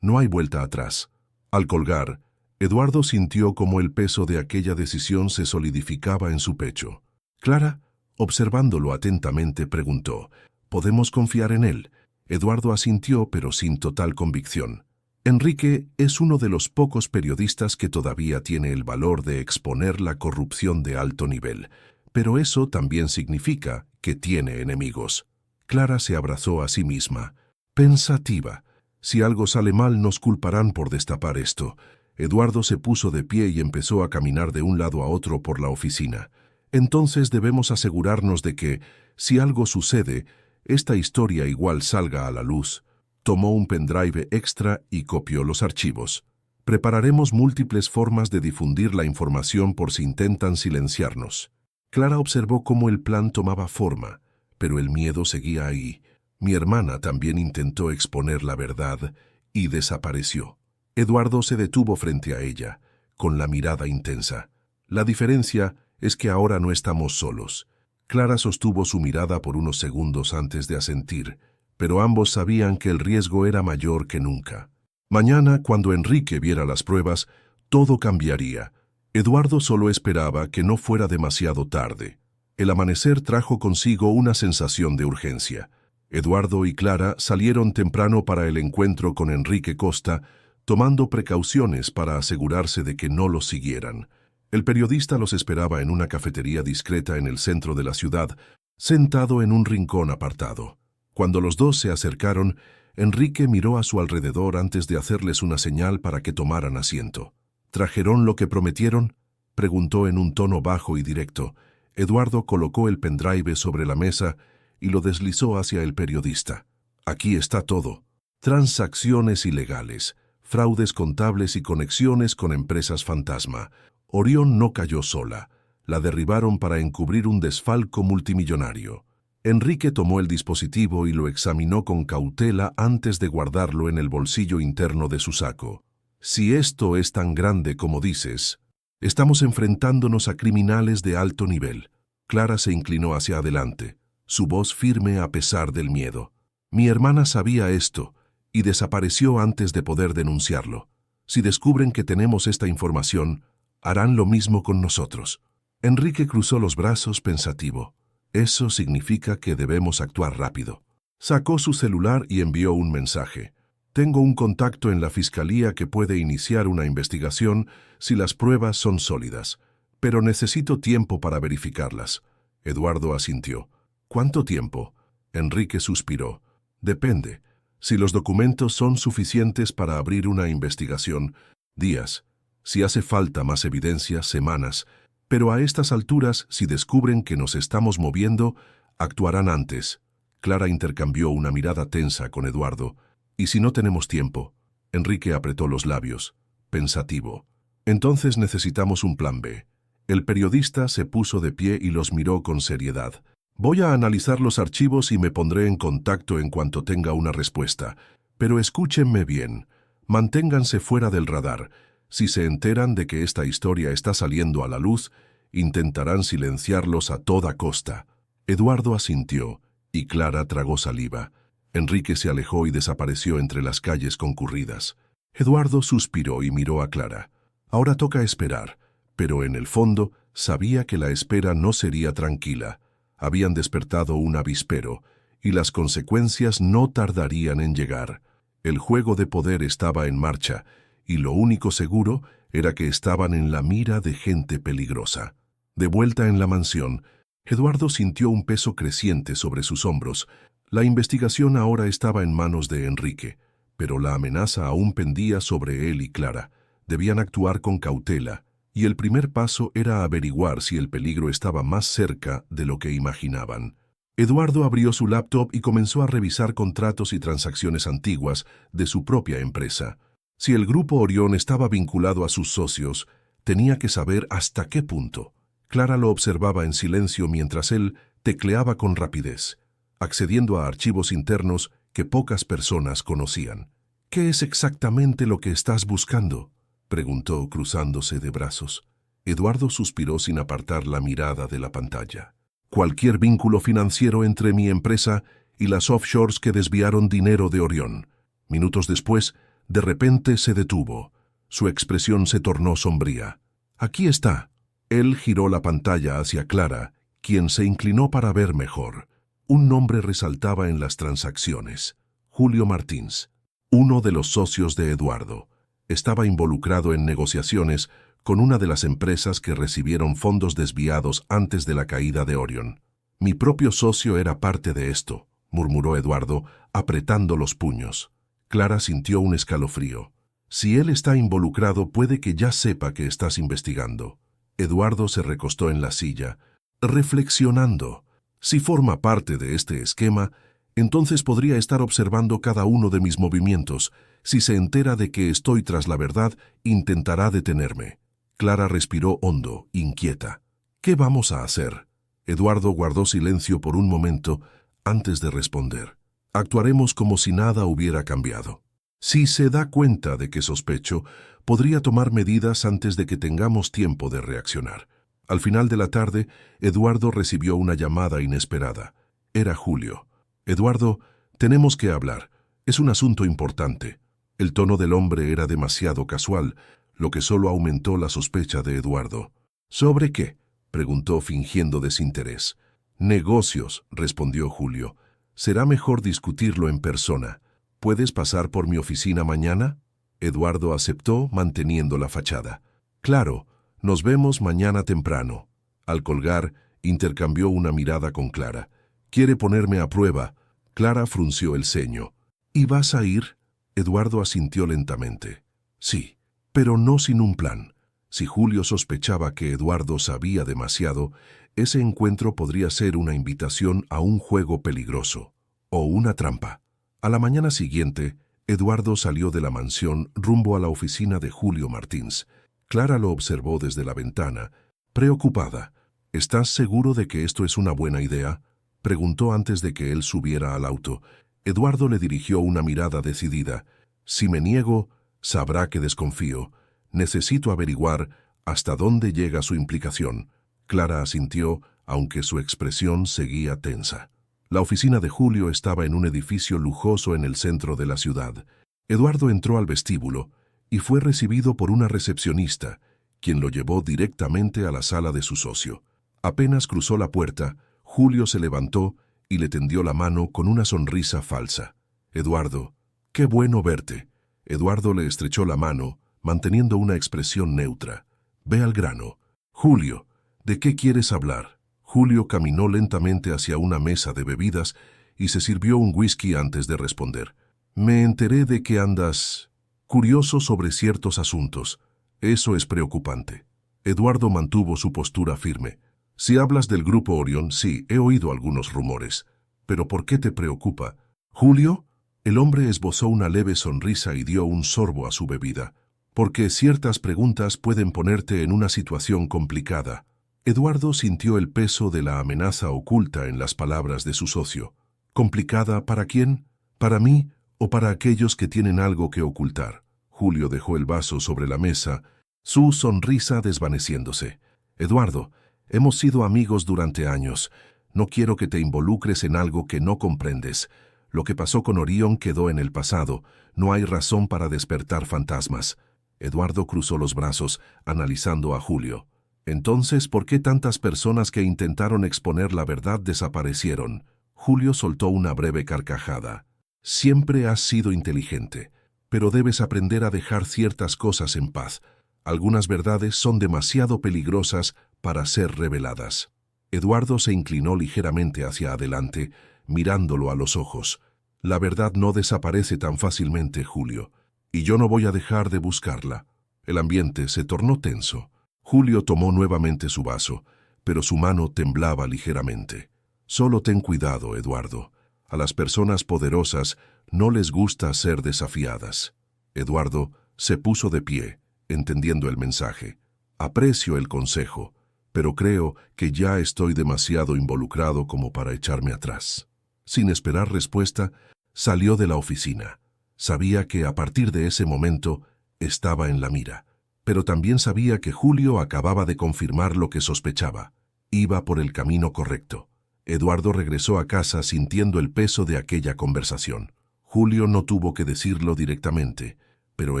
no hay vuelta atrás. Al colgar, Eduardo sintió como el peso de aquella decisión se solidificaba en su pecho. Clara, observándolo atentamente, preguntó, ¿podemos confiar en él? Eduardo asintió, pero sin total convicción. Enrique es uno de los pocos periodistas que todavía tiene el valor de exponer la corrupción de alto nivel, pero eso también significa que tiene enemigos. Clara se abrazó a sí misma, pensativa. Si algo sale mal, nos culparán por destapar esto. Eduardo se puso de pie y empezó a caminar de un lado a otro por la oficina. Entonces debemos asegurarnos de que, si algo sucede, esta historia igual salga a la luz. Tomó un pendrive extra y copió los archivos. Prepararemos múltiples formas de difundir la información por si intentan silenciarnos. Clara observó cómo el plan tomaba forma, pero el miedo seguía ahí. Mi hermana también intentó exponer la verdad y desapareció. Eduardo se detuvo frente a ella, con la mirada intensa. La diferencia es que ahora no estamos solos. Clara sostuvo su mirada por unos segundos antes de asentir, pero ambos sabían que el riesgo era mayor que nunca. Mañana, cuando Enrique viera las pruebas, todo cambiaría. Eduardo solo esperaba que no fuera demasiado tarde. El amanecer trajo consigo una sensación de urgencia. Eduardo y Clara salieron temprano para el encuentro con Enrique Costa, tomando precauciones para asegurarse de que no los siguieran. El periodista los esperaba en una cafetería discreta en el centro de la ciudad, sentado en un rincón apartado. Cuando los dos se acercaron, Enrique miró a su alrededor antes de hacerles una señal para que tomaran asiento. ¿Trajeron lo que prometieron?, preguntó en un tono bajo y directo. Eduardo colocó el pendrive sobre la mesa y lo deslizó hacia el periodista. Aquí está todo. Transacciones ilegales, fraudes contables y conexiones con empresas fantasma. Orión no cayó sola. La derribaron para encubrir un desfalco multimillonario. Enrique tomó el dispositivo y lo examinó con cautela antes de guardarlo en el bolsillo interno de su saco. Si esto es tan grande como dices, estamos enfrentándonos a criminales de alto nivel. Clara se inclinó hacia adelante, su voz firme a pesar del miedo. Mi hermana sabía esto y desapareció antes de poder denunciarlo. Si descubren que tenemos esta información, harán lo mismo con nosotros. Enrique cruzó los brazos pensativo. Eso significa que debemos actuar rápido. Sacó su celular y envió un mensaje. Tengo un contacto en la fiscalía que puede iniciar una investigación si las pruebas son sólidas, pero necesito tiempo para verificarlas. Eduardo asintió. ¿Cuánto tiempo? Enrique suspiró. Depende. Si los documentos son suficientes para abrir una investigación, días. Si hace falta más evidencia, semanas. Pero a estas alturas, si descubren que nos estamos moviendo, actuarán antes. Clara intercambió una mirada tensa con Eduardo. ¿Y si no tenemos tiempo? Enrique apretó los labios, pensativo. Entonces necesitamos un plan B. El periodista se puso de pie y los miró con seriedad. Voy a analizar los archivos y me pondré en contacto en cuanto tenga una respuesta. Pero escúchenme bien. Manténganse fuera del radar. Si se enteran de que esta historia está saliendo a la luz, intentarán silenciarlos a toda costa. Eduardo asintió, y Clara tragó saliva. Enrique se alejó y desapareció entre las calles concurridas. Eduardo suspiró y miró a Clara. Ahora toca esperar, pero en el fondo sabía que la espera no sería tranquila. Habían despertado un avispero, y las consecuencias no tardarían en llegar. El juego de poder estaba en marcha, y lo único seguro era que estaban en la mira de gente peligrosa. De vuelta en la mansión, Eduardo sintió un peso creciente sobre sus hombros. La investigación ahora estaba en manos de Enrique, pero la amenaza aún pendía sobre él y Clara. Debían actuar con cautela, y el primer paso era averiguar si el peligro estaba más cerca de lo que imaginaban. Eduardo abrió su laptop y comenzó a revisar contratos y transacciones antiguas de su propia empresa. Si el Grupo Orión estaba vinculado a sus socios, tenía que saber hasta qué punto. Clara lo observaba en silencio mientras él tecleaba con rapidez, accediendo a archivos internos que pocas personas conocían. «¿Qué es exactamente lo que estás buscando?», preguntó cruzándose de brazos. Eduardo suspiró sin apartar la mirada de la pantalla. «Cualquier vínculo financiero entre mi empresa y las offshores que desviaron dinero de Orión». Minutos después, de repente se detuvo. Su expresión se tornó sombría. «Aquí está». Él giró la pantalla hacia Clara, quien se inclinó para ver mejor. Un nombre resaltaba en las transacciones: Julio Martins, uno de los socios de Eduardo. Estaba involucrado en negociaciones con una de las empresas que recibieron fondos desviados antes de la caída de Orión. «Mi propio socio era parte de esto», murmuró Eduardo, apretando los puños. Clara sintió un escalofrío. «Si él está involucrado, puede que ya sepa que estás investigando». Eduardo se recostó en la silla, reflexionando. «Si forma parte de este esquema, entonces podría estar observando cada uno de mis movimientos. Si se entera de que estoy tras la verdad, intentará detenerme». Clara respiró hondo, inquieta. «¿Qué vamos a hacer?». Eduardo guardó silencio por un momento antes de responder. «Actuaremos como si nada hubiera cambiado. Si se da cuenta de que sospecho, podría tomar medidas antes de que tengamos tiempo de reaccionar». Al final de la tarde, Eduardo recibió una llamada inesperada. Era Julio. «Eduardo, tenemos que hablar. Es un asunto importante». El tono del hombre era demasiado casual, lo que solo aumentó la sospecha de Eduardo. «¿Sobre qué?», preguntó fingiendo desinterés. «Negocios», respondió Julio. «Será mejor discutirlo en persona. ¿Puedes pasar por mi oficina mañana?». Eduardo aceptó, manteniendo la fachada. «Claro, nos vemos mañana temprano». Al colgar, intercambió una mirada con Clara. «¿Quiere ponerme a prueba?». Clara frunció el ceño. «¿Y vas a ir?». Eduardo asintió lentamente. «Sí, pero no sin un plan». Si Julio sospechaba que Eduardo sabía demasiado, ese encuentro podría ser una invitación a un juego peligroso, o una trampa. A la mañana siguiente, Eduardo salió de la mansión rumbo a la oficina de Julio Martins. Clara lo observó desde la ventana, preocupada. «¿Estás seguro de que esto es una buena idea?», preguntó antes de que él subiera al auto. Eduardo le dirigió una mirada decidida. «Si me niego, sabrá que desconfío. Necesito averiguar hasta dónde llega su implicación». Clara asintió, aunque su expresión seguía tensa. La oficina de Julio estaba en un edificio lujoso en el centro de la ciudad. Eduardo entró al vestíbulo y fue recibido por una recepcionista, quien lo llevó directamente a la sala de su socio. Apenas cruzó la puerta, Julio se levantó y le tendió la mano con una sonrisa falsa. «Eduardo, qué bueno verte». Eduardo le estrechó la mano, manteniendo una expresión neutra. «Ve al grano». «Julio, ¿de qué quieres hablar?». Julio caminó lentamente hacia una mesa de bebidas y se sirvió un whisky antes de responder. «Me enteré de que andas curioso sobre ciertos asuntos. Eso es preocupante». Eduardo mantuvo su postura firme. «Si hablas del Grupo Orión, sí, he oído algunos rumores. ¿Pero por qué te preocupa?». «¿Julio?». El hombre esbozó una leve sonrisa y dio un sorbo a su bebida. «Porque ciertas preguntas pueden ponerte en una situación complicada». Eduardo sintió el peso de la amenaza oculta en las palabras de su socio. «¿Complicada para quién? ¿Para mí o para aquellos que tienen algo que ocultar?». Julio dejó el vaso sobre la mesa, su sonrisa desvaneciéndose. «Eduardo, hemos sido amigos durante años. No quiero que te involucres en algo que no comprendes. Lo que pasó con Orión quedó en el pasado. No hay razón para despertar fantasmas. Eduardo cruzó los brazos, analizando a Julio. Entonces, ¿por qué tantas personas que intentaron exponer la verdad desaparecieron? Julio soltó una breve carcajada. Siempre has sido inteligente, pero debes aprender a dejar ciertas cosas en paz. Algunas verdades son demasiado peligrosas para ser reveladas. Eduardo se inclinó ligeramente hacia adelante, mirándolo a los ojos. La verdad no desaparece tan fácilmente, Julio, y yo no voy a dejar de buscarla. El ambiente se tornó tenso. Julio tomó nuevamente su vaso, pero su mano temblaba ligeramente. Solo ten cuidado, Eduardo. A las personas poderosas no les gusta ser desafiadas. Eduardo se puso de pie, entendiendo el mensaje. Aprecio el consejo, pero creo que ya estoy demasiado involucrado como para echarme atrás. Sin esperar respuesta, salió de la oficina. Sabía que a partir de ese momento estaba en la mira, pero también sabía que Julio acababa de confirmar lo que sospechaba. Iba por el camino correcto. Eduardo regresó a casa sintiendo el peso de aquella conversación. Julio no tuvo que decirlo directamente, pero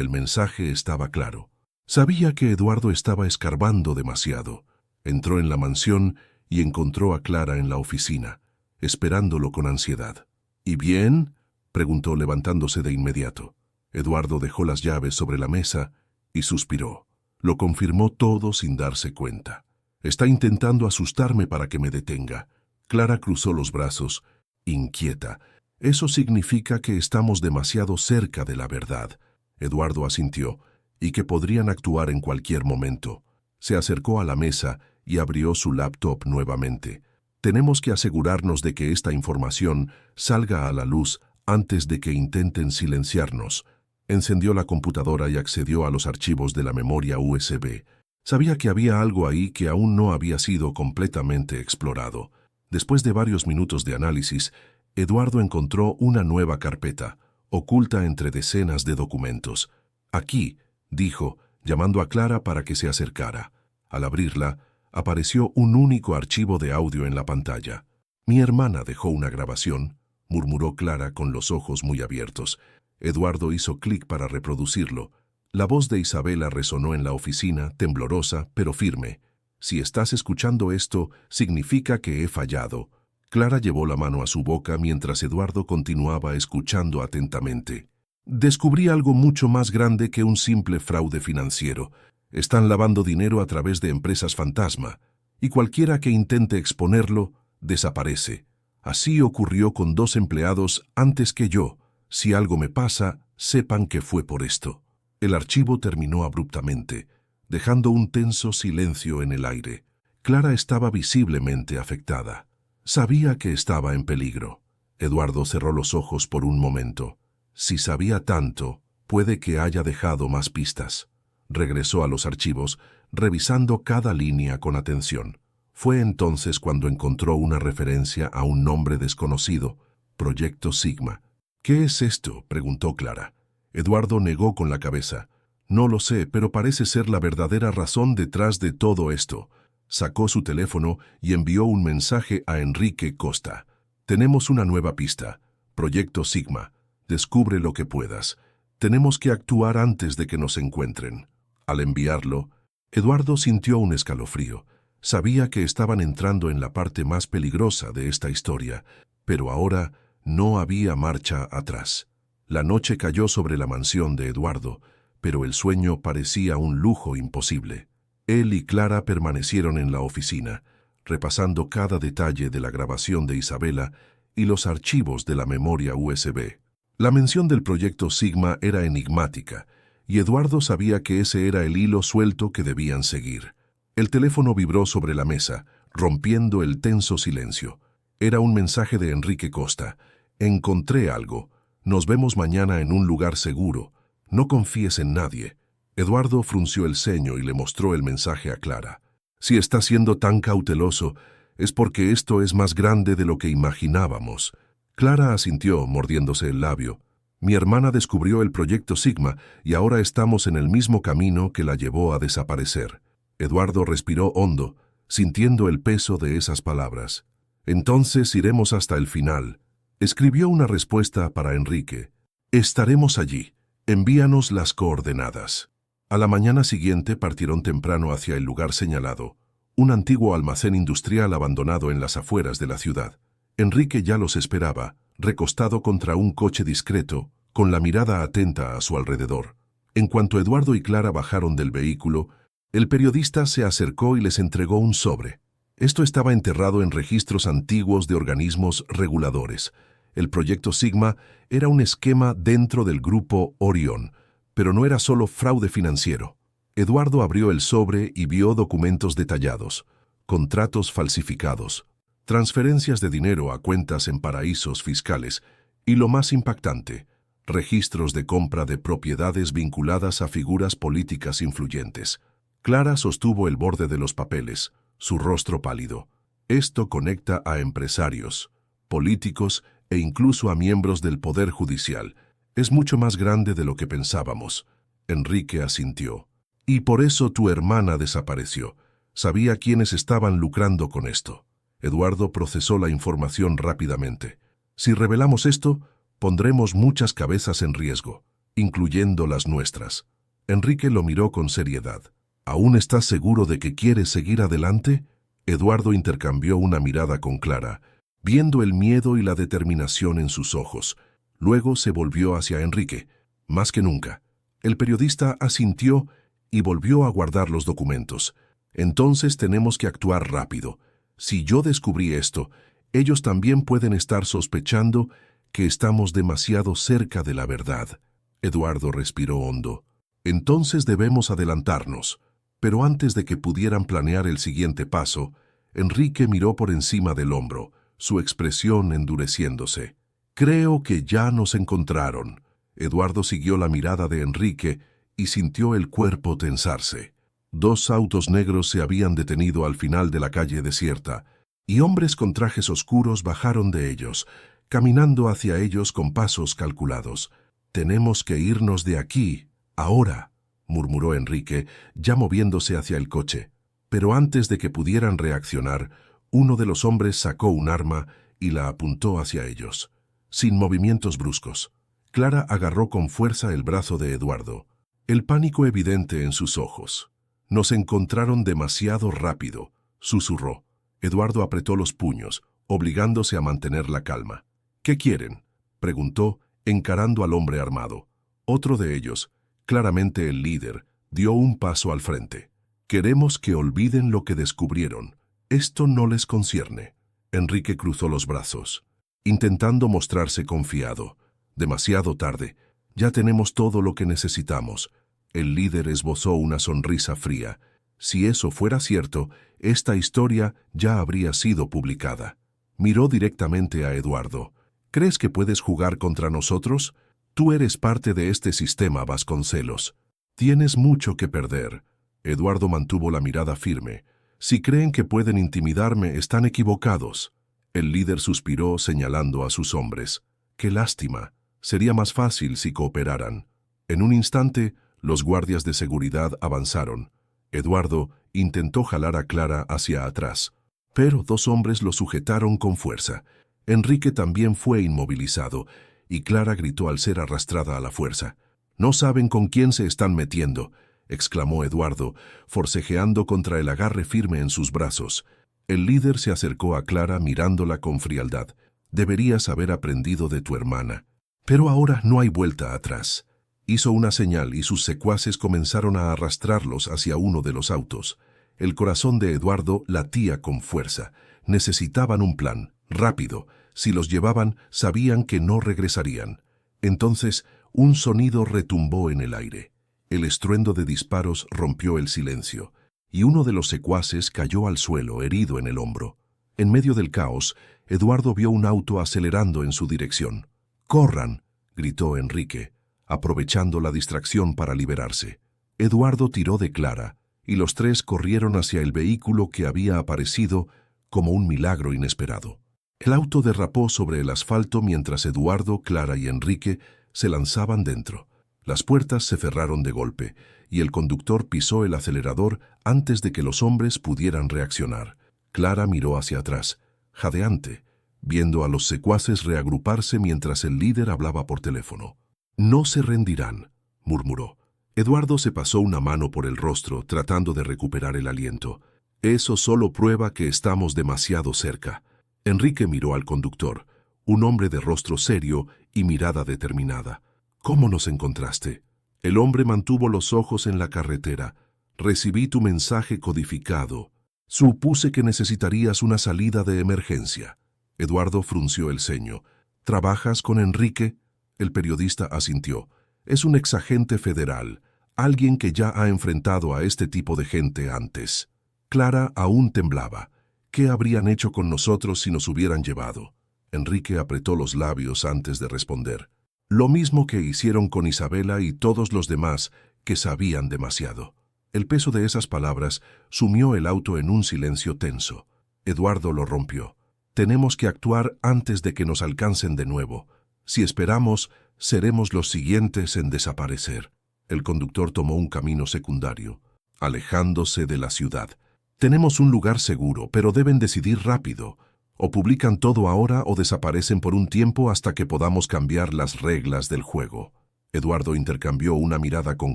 el mensaje estaba claro. Sabía que Eduardo estaba escarbando demasiado. Entró en la mansión y encontró a Clara en la oficina, esperándolo con ansiedad. ¿Y bien?, preguntó levantándose de inmediato. Eduardo dejó las llaves sobre la mesa y suspiró. Lo confirmó todo sin darse cuenta. Está intentando asustarme para que me detenga. Clara cruzó los brazos, inquieta. Eso significa que estamos demasiado cerca de la verdad. Eduardo asintió, y que podrían actuar en cualquier momento. Se acercó a la mesa y abrió su laptop nuevamente. Tenemos que asegurarnos de que esta información salga a la luz antes de que intenten silenciarnos. Encendió la computadora y accedió a los archivos de la memoria USB. Sabía que había algo ahí que aún no había sido completamente explorado. Después de varios minutos de análisis, Eduardo encontró una nueva carpeta, oculta entre decenas de documentos. Aquí, dijo, llamando a Clara para que se acercara. Al abrirla, apareció un único archivo de audio en la pantalla. Mi hermana dejó una grabación, murmuró Clara con los ojos muy abiertos. Eduardo hizo clic para reproducirlo. La voz de Isabela resonó en la oficina, temblorosa, pero firme. Si estás escuchando esto, significa que he fallado. Clara llevó la mano a su boca mientras Eduardo continuaba escuchando atentamente. Descubrí algo mucho más grande que un simple fraude financiero. Están lavando dinero a través de empresas fantasma, y cualquiera que intente exponerlo, desaparece. Así ocurrió con 2 empleados antes que yo. Si algo me pasa, sepan que fue por esto. El archivo terminó abruptamente, dejando un tenso silencio en el aire. Clara estaba visiblemente afectada. Sabía que estaba en peligro. Eduardo cerró los ojos por un momento. Si sabía tanto, puede que haya dejado más pistas. Regresó a los archivos, revisando cada línea con atención. Fue entonces cuando encontró una referencia a un nombre desconocido, Proyecto Sigma. ¿Qué es esto?, preguntó Clara. Eduardo negó con la cabeza. No lo sé, pero parece ser la verdadera razón detrás de todo esto. Sacó su teléfono y envió un mensaje a Enrique Costa. Tenemos una nueva pista. Proyecto Sigma. Descubre lo que puedas. Tenemos que actuar antes de que nos encuentren. Al enviarlo, Eduardo sintió un escalofrío. Sabía que estaban entrando en la parte más peligrosa de esta historia, pero ahora no había marcha atrás. La noche cayó sobre la mansión de Eduardo, pero el sueño parecía un lujo imposible. Él y Clara permanecieron en la oficina, repasando cada detalle de la grabación de Isabela y los archivos de la memoria USB. La mención del proyecto Sigma era enigmática, y Eduardo sabía que ese era el hilo suelto que debían seguir. El teléfono vibró sobre la mesa, rompiendo el tenso silencio. Era un mensaje de Enrique Costa. Encontré algo. Nos vemos mañana en un lugar seguro. No confíes en nadie. Eduardo frunció el ceño y le mostró el mensaje a Clara. Si está siendo tan cauteloso, es porque esto es más grande de lo que imaginábamos. Clara asintió, mordiéndose el labio. Mi hermana descubrió el proyecto Sigma y ahora estamos en el mismo camino que la llevó a desaparecer. Eduardo respiró hondo, sintiendo el peso de esas palabras. Entonces iremos hasta el final. Escribió una respuesta para Enrique. Estaremos allí. Envíanos las coordenadas. A la mañana siguiente partieron temprano hacia el lugar señalado, un antiguo almacén industrial abandonado en las afueras de la ciudad. Enrique ya los esperaba, recostado contra un coche discreto, con la mirada atenta a su alrededor. En cuanto Eduardo y Clara bajaron del vehículo, el periodista se acercó y les entregó un sobre. Esto estaba enterrado en registros antiguos de organismos reguladores. El proyecto Sigma era un esquema dentro del grupo Orión, pero no era solo fraude financiero. Eduardo abrió el sobre y vio documentos detallados, contratos falsificados, transferencias de dinero a cuentas en paraísos fiscales y, lo más impactante, registros de compra de propiedades vinculadas a figuras políticas influyentes. Clara sostuvo el borde de los papeles, su rostro pálido. Esto conecta a empresarios, políticos e incluso a miembros del Poder Judicial. Es mucho más grande de lo que pensábamos. Enrique asintió. Y por eso tu hermana desapareció. Sabía quiénes estaban lucrando con esto. Eduardo procesó la información rápidamente. Si revelamos esto, pondremos muchas cabezas en riesgo, incluyendo las nuestras. Enrique lo miró con seriedad. ¿Aún estás seguro de que quieres seguir adelante? Eduardo intercambió una mirada con Clara, viendo el miedo y la determinación en sus ojos. Luego se volvió hacia Enrique. Más que nunca. El periodista asintió y volvió a guardar los documentos. Entonces tenemos que actuar rápido. Si yo descubrí esto, ellos también pueden estar sospechando que estamos demasiado cerca de la verdad. Eduardo respiró hondo. Entonces debemos adelantarnos. Pero antes de que pudieran planear el siguiente paso, Enrique miró por encima del hombro, su expresión endureciéndose. Creo que ya nos encontraron. Eduardo siguió la mirada de Enrique y sintió el cuerpo tensarse. 2 autos negros se habían detenido al final de la calle desierta, y hombres con trajes oscuros bajaron de ellos, caminando hacia ellos con pasos calculados. «Tenemos que irnos de aquí, ahora», murmuró Enrique, ya moviéndose hacia el coche. Pero antes de que pudieran reaccionar, uno de los hombres sacó un arma y la apuntó hacia ellos. Sin movimientos bruscos, Clara agarró con fuerza el brazo de Eduardo, el pánico evidente en sus ojos. «Nos encontraron demasiado rápido», susurró. Eduardo apretó los puños, obligándose a mantener la calma. «¿Qué quieren?», preguntó, encarando al hombre armado. Otro de ellos, claramente el líder, dio un paso al frente. «Queremos que olviden lo que descubrieron. Esto no les concierne». Enrique cruzó los brazos, intentando mostrarse confiado. «Demasiado tarde. Ya tenemos todo lo que necesitamos». El líder esbozó una sonrisa fría. Si eso fuera cierto, esta historia ya habría sido publicada. Miró directamente a Eduardo. «¿Crees que puedes jugar contra nosotros? Tú eres parte de este sistema, Vasconcelos. Tienes mucho que perder». Eduardo mantuvo la mirada firme. «Si creen que pueden intimidarme, están equivocados». El líder suspiró señalando a sus hombres. «Qué lástima. Sería más fácil si cooperaran». En un instante, los guardias de seguridad avanzaron. Eduardo intentó jalar a Clara hacia atrás, pero 2 hombres lo sujetaron con fuerza. Enrique también fue inmovilizado, y Clara gritó al ser arrastrada a la fuerza. «No saben con quién se están metiendo», exclamó Eduardo, forcejeando contra el agarre firme en sus brazos. El líder se acercó a Clara mirándola con frialdad. «Deberías haber aprendido de tu hermana. Pero ahora no hay vuelta atrás». Hizo una señal y sus secuaces comenzaron a arrastrarlos hacia uno de los autos. El corazón de Eduardo latía con fuerza. Necesitaban un plan, rápido. Si los llevaban, sabían que no regresarían. Entonces, un sonido retumbó en el aire. El estruendo de disparos rompió el silencio, y uno de los secuaces cayó al suelo, herido en el hombro. En medio del caos, Eduardo vio un auto acelerando en su dirección. «¡Corran!», gritó Enrique, aprovechando la distracción para liberarse. Eduardo tiró de Clara, y los 3 corrieron hacia el vehículo que había aparecido como un milagro inesperado. El auto derrapó sobre el asfalto mientras Eduardo, Clara y Enrique se lanzaban dentro. Las puertas se cerraron de golpe, y el conductor pisó el acelerador antes de que los hombres pudieran reaccionar. Clara miró hacia atrás, jadeante, viendo a los secuaces reagruparse mientras el líder hablaba por teléfono. «No se rendirán», murmuró. Eduardo se pasó una mano por el rostro, tratando de recuperar el aliento. «Eso solo prueba que estamos demasiado cerca». Enrique miró al conductor, un hombre de rostro serio y mirada determinada. «¿Cómo nos encontraste?» El hombre mantuvo los ojos en la carretera. «Recibí tu mensaje codificado. Supuse que necesitarías una salida de emergencia». Eduardo frunció el ceño. «¿Trabajas con Enrique?» El periodista asintió. «Es un exagente federal, alguien que ya ha enfrentado a este tipo de gente antes». Clara aún temblaba. ¿Qué habrían hecho con nosotros si nos hubieran llevado? Enrique apretó los labios antes de responder. Lo mismo que hicieron con Isabela y todos los demás que sabían demasiado. El peso de esas palabras sumió el auto en un silencio tenso. Eduardo lo rompió. «Tenemos que actuar antes de que nos alcancen de nuevo. Si esperamos, seremos los siguientes en desaparecer». El conductor tomó un camino secundario, alejándose de la ciudad. «Tenemos un lugar seguro, pero deben decidir rápido. O publican todo ahora o desaparecen por un tiempo hasta que podamos cambiar las reglas del juego». Eduardo intercambió una mirada con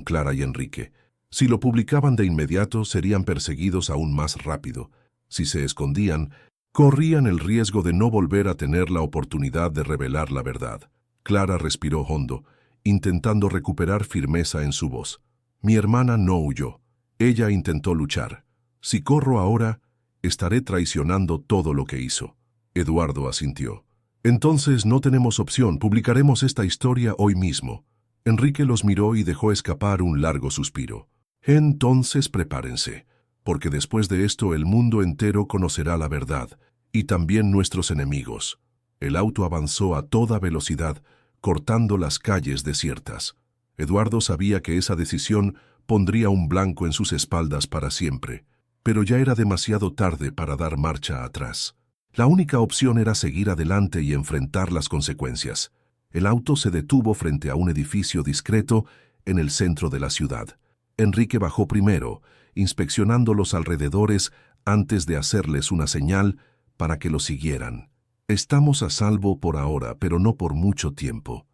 Clara y Enrique. Si lo publicaban de inmediato, serían perseguidos aún más rápido. Si se escondían, corrían el riesgo de no volver a tener la oportunidad de revelar la verdad. Clara respiró hondo, intentando recuperar firmeza en su voz. «Mi hermana no huyó. Ella intentó luchar. Si corro ahora, estaré traicionando todo lo que hizo». Eduardo asintió. «Entonces no tenemos opción, publicaremos esta historia hoy mismo». Enrique los miró y dejó escapar un largo suspiro. «Entonces prepárense, porque después de esto el mundo entero conocerá la verdad, y también nuestros enemigos». El auto avanzó a toda velocidad, cortando las calles desiertas. Eduardo sabía que esa decisión pondría un blanco en sus espaldas para siempre, pero ya era demasiado tarde para dar marcha atrás. La única opción era seguir adelante y enfrentar las consecuencias. El auto se detuvo frente a un edificio discreto en el centro de la ciudad. Enrique bajó primero, inspeccionando los alrededores antes de hacerles una señal para que lo siguieran. «Estamos a salvo por ahora, pero no por mucho tiempo»,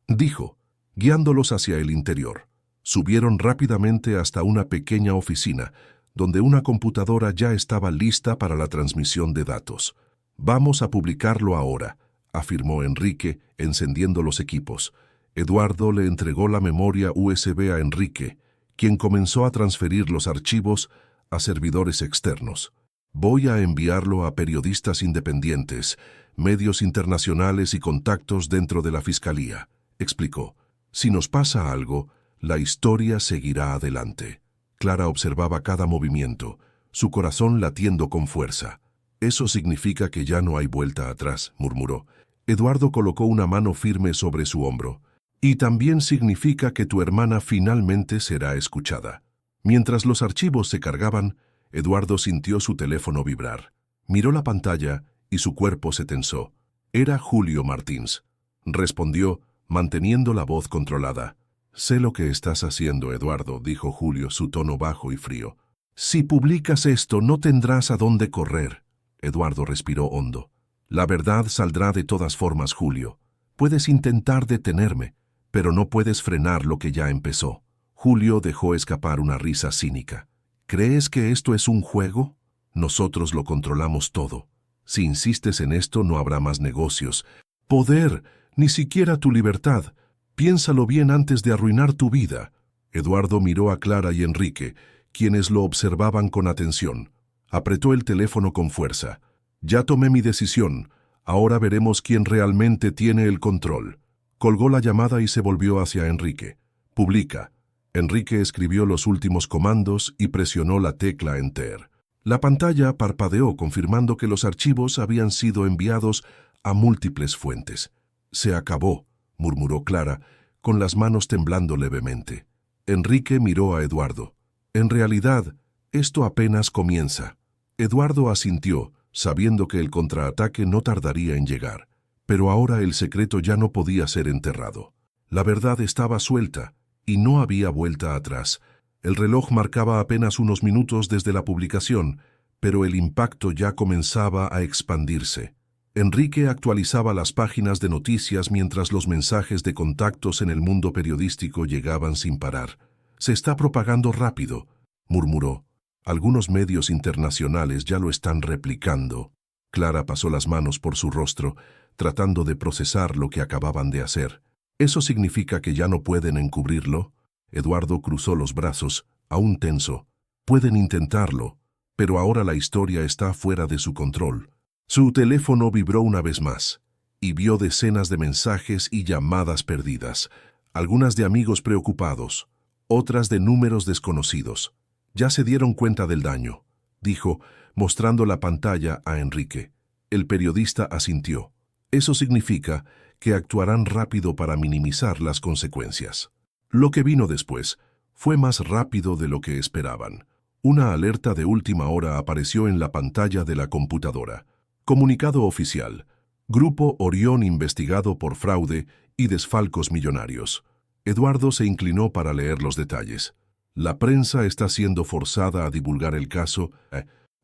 dijo, guiándolos hacia el interior. Subieron rápidamente hasta una pequeña oficina, donde una computadora ya estaba lista para la transmisión de datos. «Vamos a publicarlo ahora», afirmó Enrique, encendiendo los equipos. Eduardo le entregó la memoria USB a Enrique, quien comenzó a transferir los archivos a servidores externos. «Voy a enviarlo a periodistas independientes, medios internacionales y contactos dentro de la Fiscalía», explicó. «Si nos pasa algo, la historia seguirá adelante». Clara observaba cada movimiento, su corazón latiendo con fuerza. «Eso significa que ya no hay vuelta atrás», murmuró. Eduardo colocó una mano firme sobre su hombro. «Y también significa que tu hermana finalmente será escuchada». Mientras los archivos se cargaban, Eduardo sintió su teléfono vibrar. Miró la pantalla y su cuerpo se tensó. Era Julio Martins. Respondió, manteniendo la voz controlada. «Sé lo que estás haciendo, Eduardo», dijo Julio, su tono bajo y frío. «Si publicas esto, no tendrás a dónde correr». Eduardo respiró hondo. «La verdad saldrá de todas formas, Julio. Puedes intentar detenerme, pero no puedes frenar lo que ya empezó». Julio dejó escapar una risa cínica. «¿Crees que esto es un juego? Nosotros lo controlamos todo. Si insistes en esto, no habrá más negocios. Poder, ni siquiera tu libertad. Piénsalo bien antes de arruinar tu vida». Eduardo miró a Clara y Enrique, quienes lo observaban con atención. Apretó el teléfono con fuerza. «Ya tomé mi decisión. Ahora veremos quién realmente tiene el control». Colgó la llamada y se volvió hacia Enrique. «Publica». Enrique escribió los últimos comandos y presionó la tecla Enter. La pantalla parpadeó confirmando que los archivos habían sido enviados a múltiples fuentes. «Se acabó», murmuró Clara, con las manos temblando levemente. Enrique miró a Eduardo. «En realidad, esto apenas comienza». Eduardo asintió, sabiendo que el contraataque no tardaría en llegar. Pero ahora el secreto ya no podía ser enterrado. La verdad estaba suelta, y no había vuelta atrás. El reloj marcaba apenas unos minutos desde la publicación, pero el impacto ya comenzaba a expandirse. Enrique actualizaba las páginas de noticias mientras los mensajes de contactos en el mundo periodístico llegaban sin parar. «Se está propagando rápido», murmuró. «Algunos medios internacionales ya lo están replicando». Clara pasó las manos por su rostro, tratando de procesar lo que acababan de hacer. «¿Eso significa que ya no pueden encubrirlo?» Eduardo cruzó los brazos, aún tenso. «Pueden intentarlo, pero ahora la historia está fuera de su control». Su teléfono vibró una vez más, y vio decenas de mensajes y llamadas perdidas, algunas de amigos preocupados, otras de números desconocidos. «Ya se dieron cuenta del daño», dijo, mostrando la pantalla a Enrique. El periodista asintió. «Eso significa que actuarán rápido para minimizar las consecuencias». Lo que vino después fue más rápido de lo que esperaban. Una alerta de última hora apareció en la pantalla de la computadora. Comunicado oficial. Grupo Orión investigado por fraude y desfalcos millonarios. Eduardo se inclinó para leer los detalles. La prensa está siendo forzada a divulgar el caso,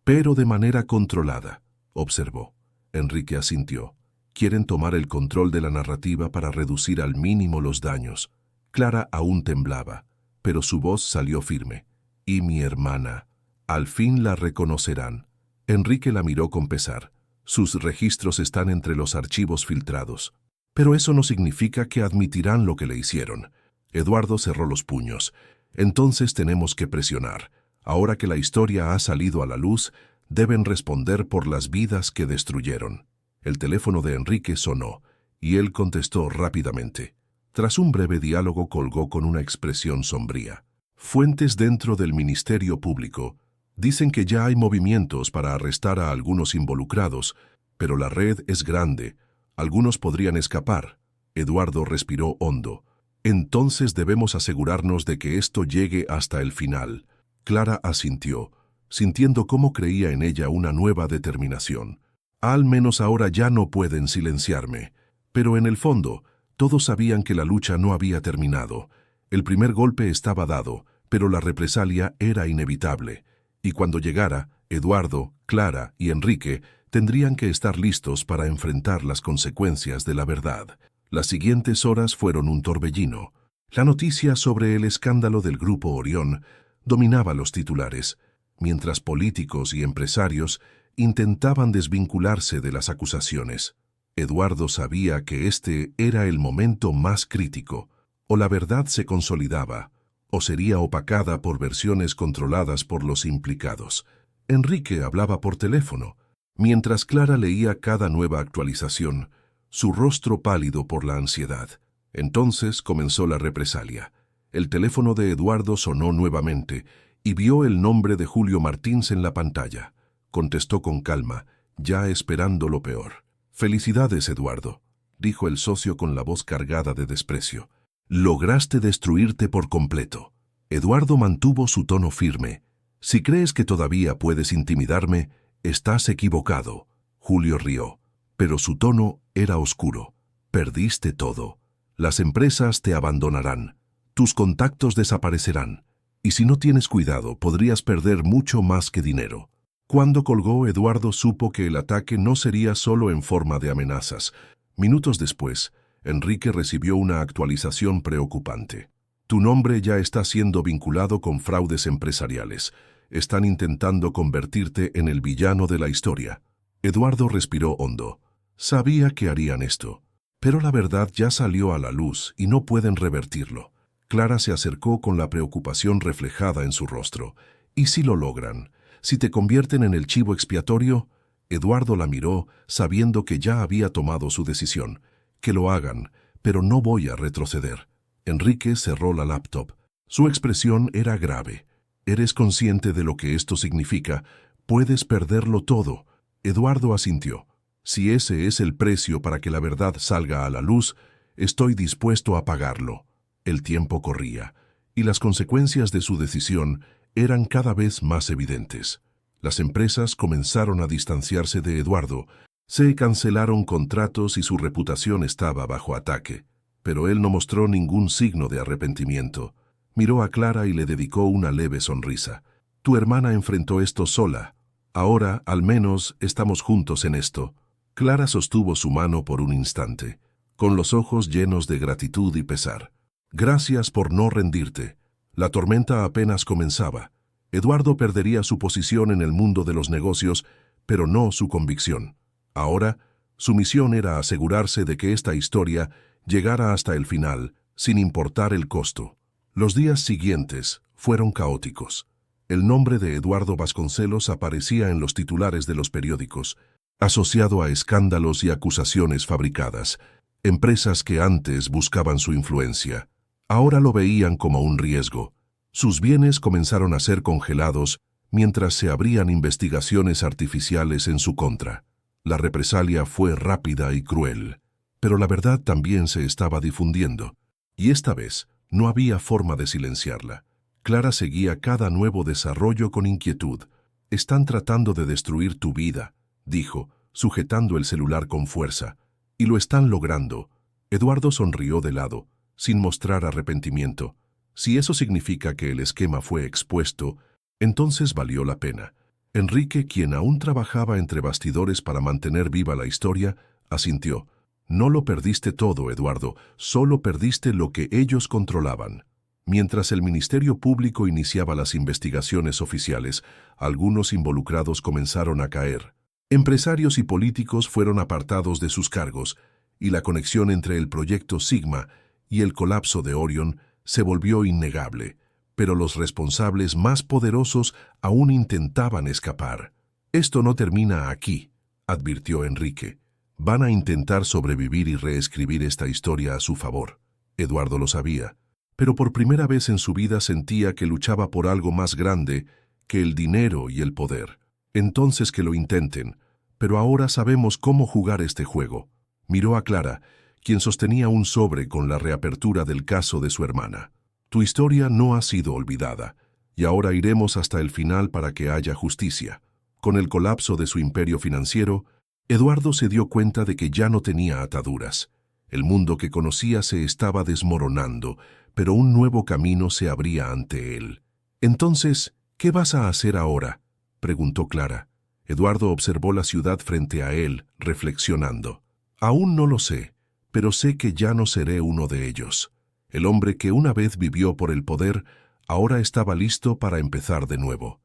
pero de manera controlada, observó. Enrique asintió. Quieren tomar el control de la narrativa para reducir al mínimo los daños. Clara aún temblaba, pero su voz salió firme. «Y mi hermana. Al fin la reconocerán». Enrique la miró con pesar. «Sus registros están entre los archivos filtrados. Pero eso no significa que admitirán lo que le hicieron». Eduardo cerró los puños. «Entonces tenemos que presionar. Ahora que la historia ha salido a la luz, deben responder por las vidas que destruyeron». El teléfono de Enrique sonó, y él contestó rápidamente. Tras un breve diálogo colgó con una expresión sombría. «Fuentes dentro del Ministerio Público dicen que ya hay movimientos para arrestar a algunos involucrados, pero la red es grande. Algunos podrían escapar». Eduardo respiró hondo. «Entonces debemos asegurarnos de que esto llegue hasta el final». Clara asintió, sintiendo cómo creía en ella una nueva determinación. «Al menos ahora ya no pueden silenciarme». Pero en el fondo, todos sabían que la lucha no había terminado. El primer golpe estaba dado, pero la represalia era inevitable. Y cuando llegara, Eduardo, Clara y Enrique tendrían que estar listos para enfrentar las consecuencias de la verdad. Las siguientes horas fueron un torbellino. La noticia sobre el escándalo del Grupo Orión dominaba los titulares, mientras políticos y empresarios intentaban desvincularse de las acusaciones. Eduardo sabía que este era el momento más crítico. O la verdad se consolidaba, o sería opacada por versiones controladas por los implicados. Enrique hablaba por teléfono, mientras Clara leía cada nueva actualización, su rostro pálido por la ansiedad. Entonces comenzó la represalia. El teléfono de Eduardo sonó nuevamente y vio el nombre de Julio Martins en la pantalla. Contestó con calma, ya esperando lo peor. «Felicidades, Eduardo», dijo el socio con la voz cargada de desprecio. «Lograste destruirte por completo». Eduardo mantuvo su tono firme. «Si crees que todavía puedes intimidarme, estás equivocado». Julio rió, pero su tono era oscuro. «Perdiste todo. Las empresas te abandonarán. Tus contactos desaparecerán. Y si no tienes cuidado, podrías perder mucho más que dinero». Cuando colgó, Eduardo supo que el ataque no sería solo en forma de amenazas. Minutos después, Enrique recibió una actualización preocupante. «Tu nombre ya está siendo vinculado con fraudes empresariales. Están intentando convertirte en el villano de la historia». Eduardo respiró hondo. Sabía que harían esto, pero la verdad ya salió a la luz y no pueden revertirlo. Clara se acercó con la preocupación reflejada en su rostro. «¿Y si lo logran? ¿Si te convierten en el chivo expiatorio?» Eduardo la miró, sabiendo que ya había tomado su decisión. «Que lo hagan, pero no voy a retroceder». Enrique cerró la laptop. Su expresión era grave. «¿Eres consciente de lo que esto significa? Puedes perderlo todo». Eduardo asintió. «Si ese es el precio para que la verdad salga a la luz, estoy dispuesto a pagarlo». El tiempo corría, y las consecuencias de su decisión eran cada vez más evidentes. Las empresas comenzaron a distanciarse de Eduardo, se cancelaron contratos y su reputación estaba bajo ataque. Pero él no mostró ningún signo de arrepentimiento. Miró a Clara y le dedicó una leve sonrisa. «Tu hermana enfrentó esto sola. Ahora, al menos, estamos juntos en esto». Clara sostuvo su mano por un instante, con los ojos llenos de gratitud y pesar. Gracias por no rendirte. La tormenta apenas comenzaba. Eduardo perdería su posición en el mundo de los negocios, pero no su convicción. Ahora, su misión era asegurarse de que esta historia llegara hasta el final, sin importar el costo. Los días siguientes fueron caóticos. El nombre de Eduardo Vasconcelos aparecía en los titulares de los periódicos, asociado a escándalos y acusaciones fabricadas. Empresas que antes buscaban su influencia, ahora lo veían como un riesgo. Sus bienes comenzaron a ser congelados mientras se abrían investigaciones artificiales en su contra. La represalia fue rápida y cruel, pero la verdad también se estaba difundiendo, y esta vez no había forma de silenciarla. Clara seguía cada nuevo desarrollo con inquietud. «Están tratando de destruir tu vida», dijo, sujetando el celular con fuerza. «Y lo están logrando». Eduardo sonrió de lado, sin mostrar arrepentimiento. Si eso significa que el esquema fue expuesto, entonces valió la pena. Enrique, quien aún trabajaba entre bastidores para mantener viva la historia, asintió. «No lo perdiste todo, Eduardo, solo perdiste lo que ellos controlaban». Mientras el Ministerio Público iniciaba las investigaciones oficiales, algunos involucrados comenzaron a caer. Empresarios y políticos fueron apartados de sus cargos, y la conexión entre el proyecto Sigma y el colapso de Orion se volvió innegable, pero los responsables más poderosos aún intentaban escapar. «Esto no termina aquí», advirtió Enrique. «Van a intentar sobrevivir y reescribir esta historia a su favor». Eduardo lo sabía, pero por primera vez en su vida sentía que luchaba por algo más grande que el dinero y el poder. «Entonces que lo intenten, pero ahora sabemos cómo jugar este juego». Miró a Clara, quien sostenía un sobre con la reapertura del caso de su hermana. «Tu historia no ha sido olvidada, y ahora iremos hasta el final para que haya justicia». Con el colapso de su imperio financiero, Eduardo se dio cuenta de que ya no tenía ataduras. El mundo que conocía se estaba desmoronando, pero un nuevo camino se abría ante él. «Entonces, ¿qué vas a hacer ahora?», preguntó Clara. Eduardo observó la ciudad frente a él, reflexionando. «Aún no lo sé, pero sé que ya no seré uno de ellos». El hombre que una vez vivió por el poder, ahora estaba listo para empezar de nuevo.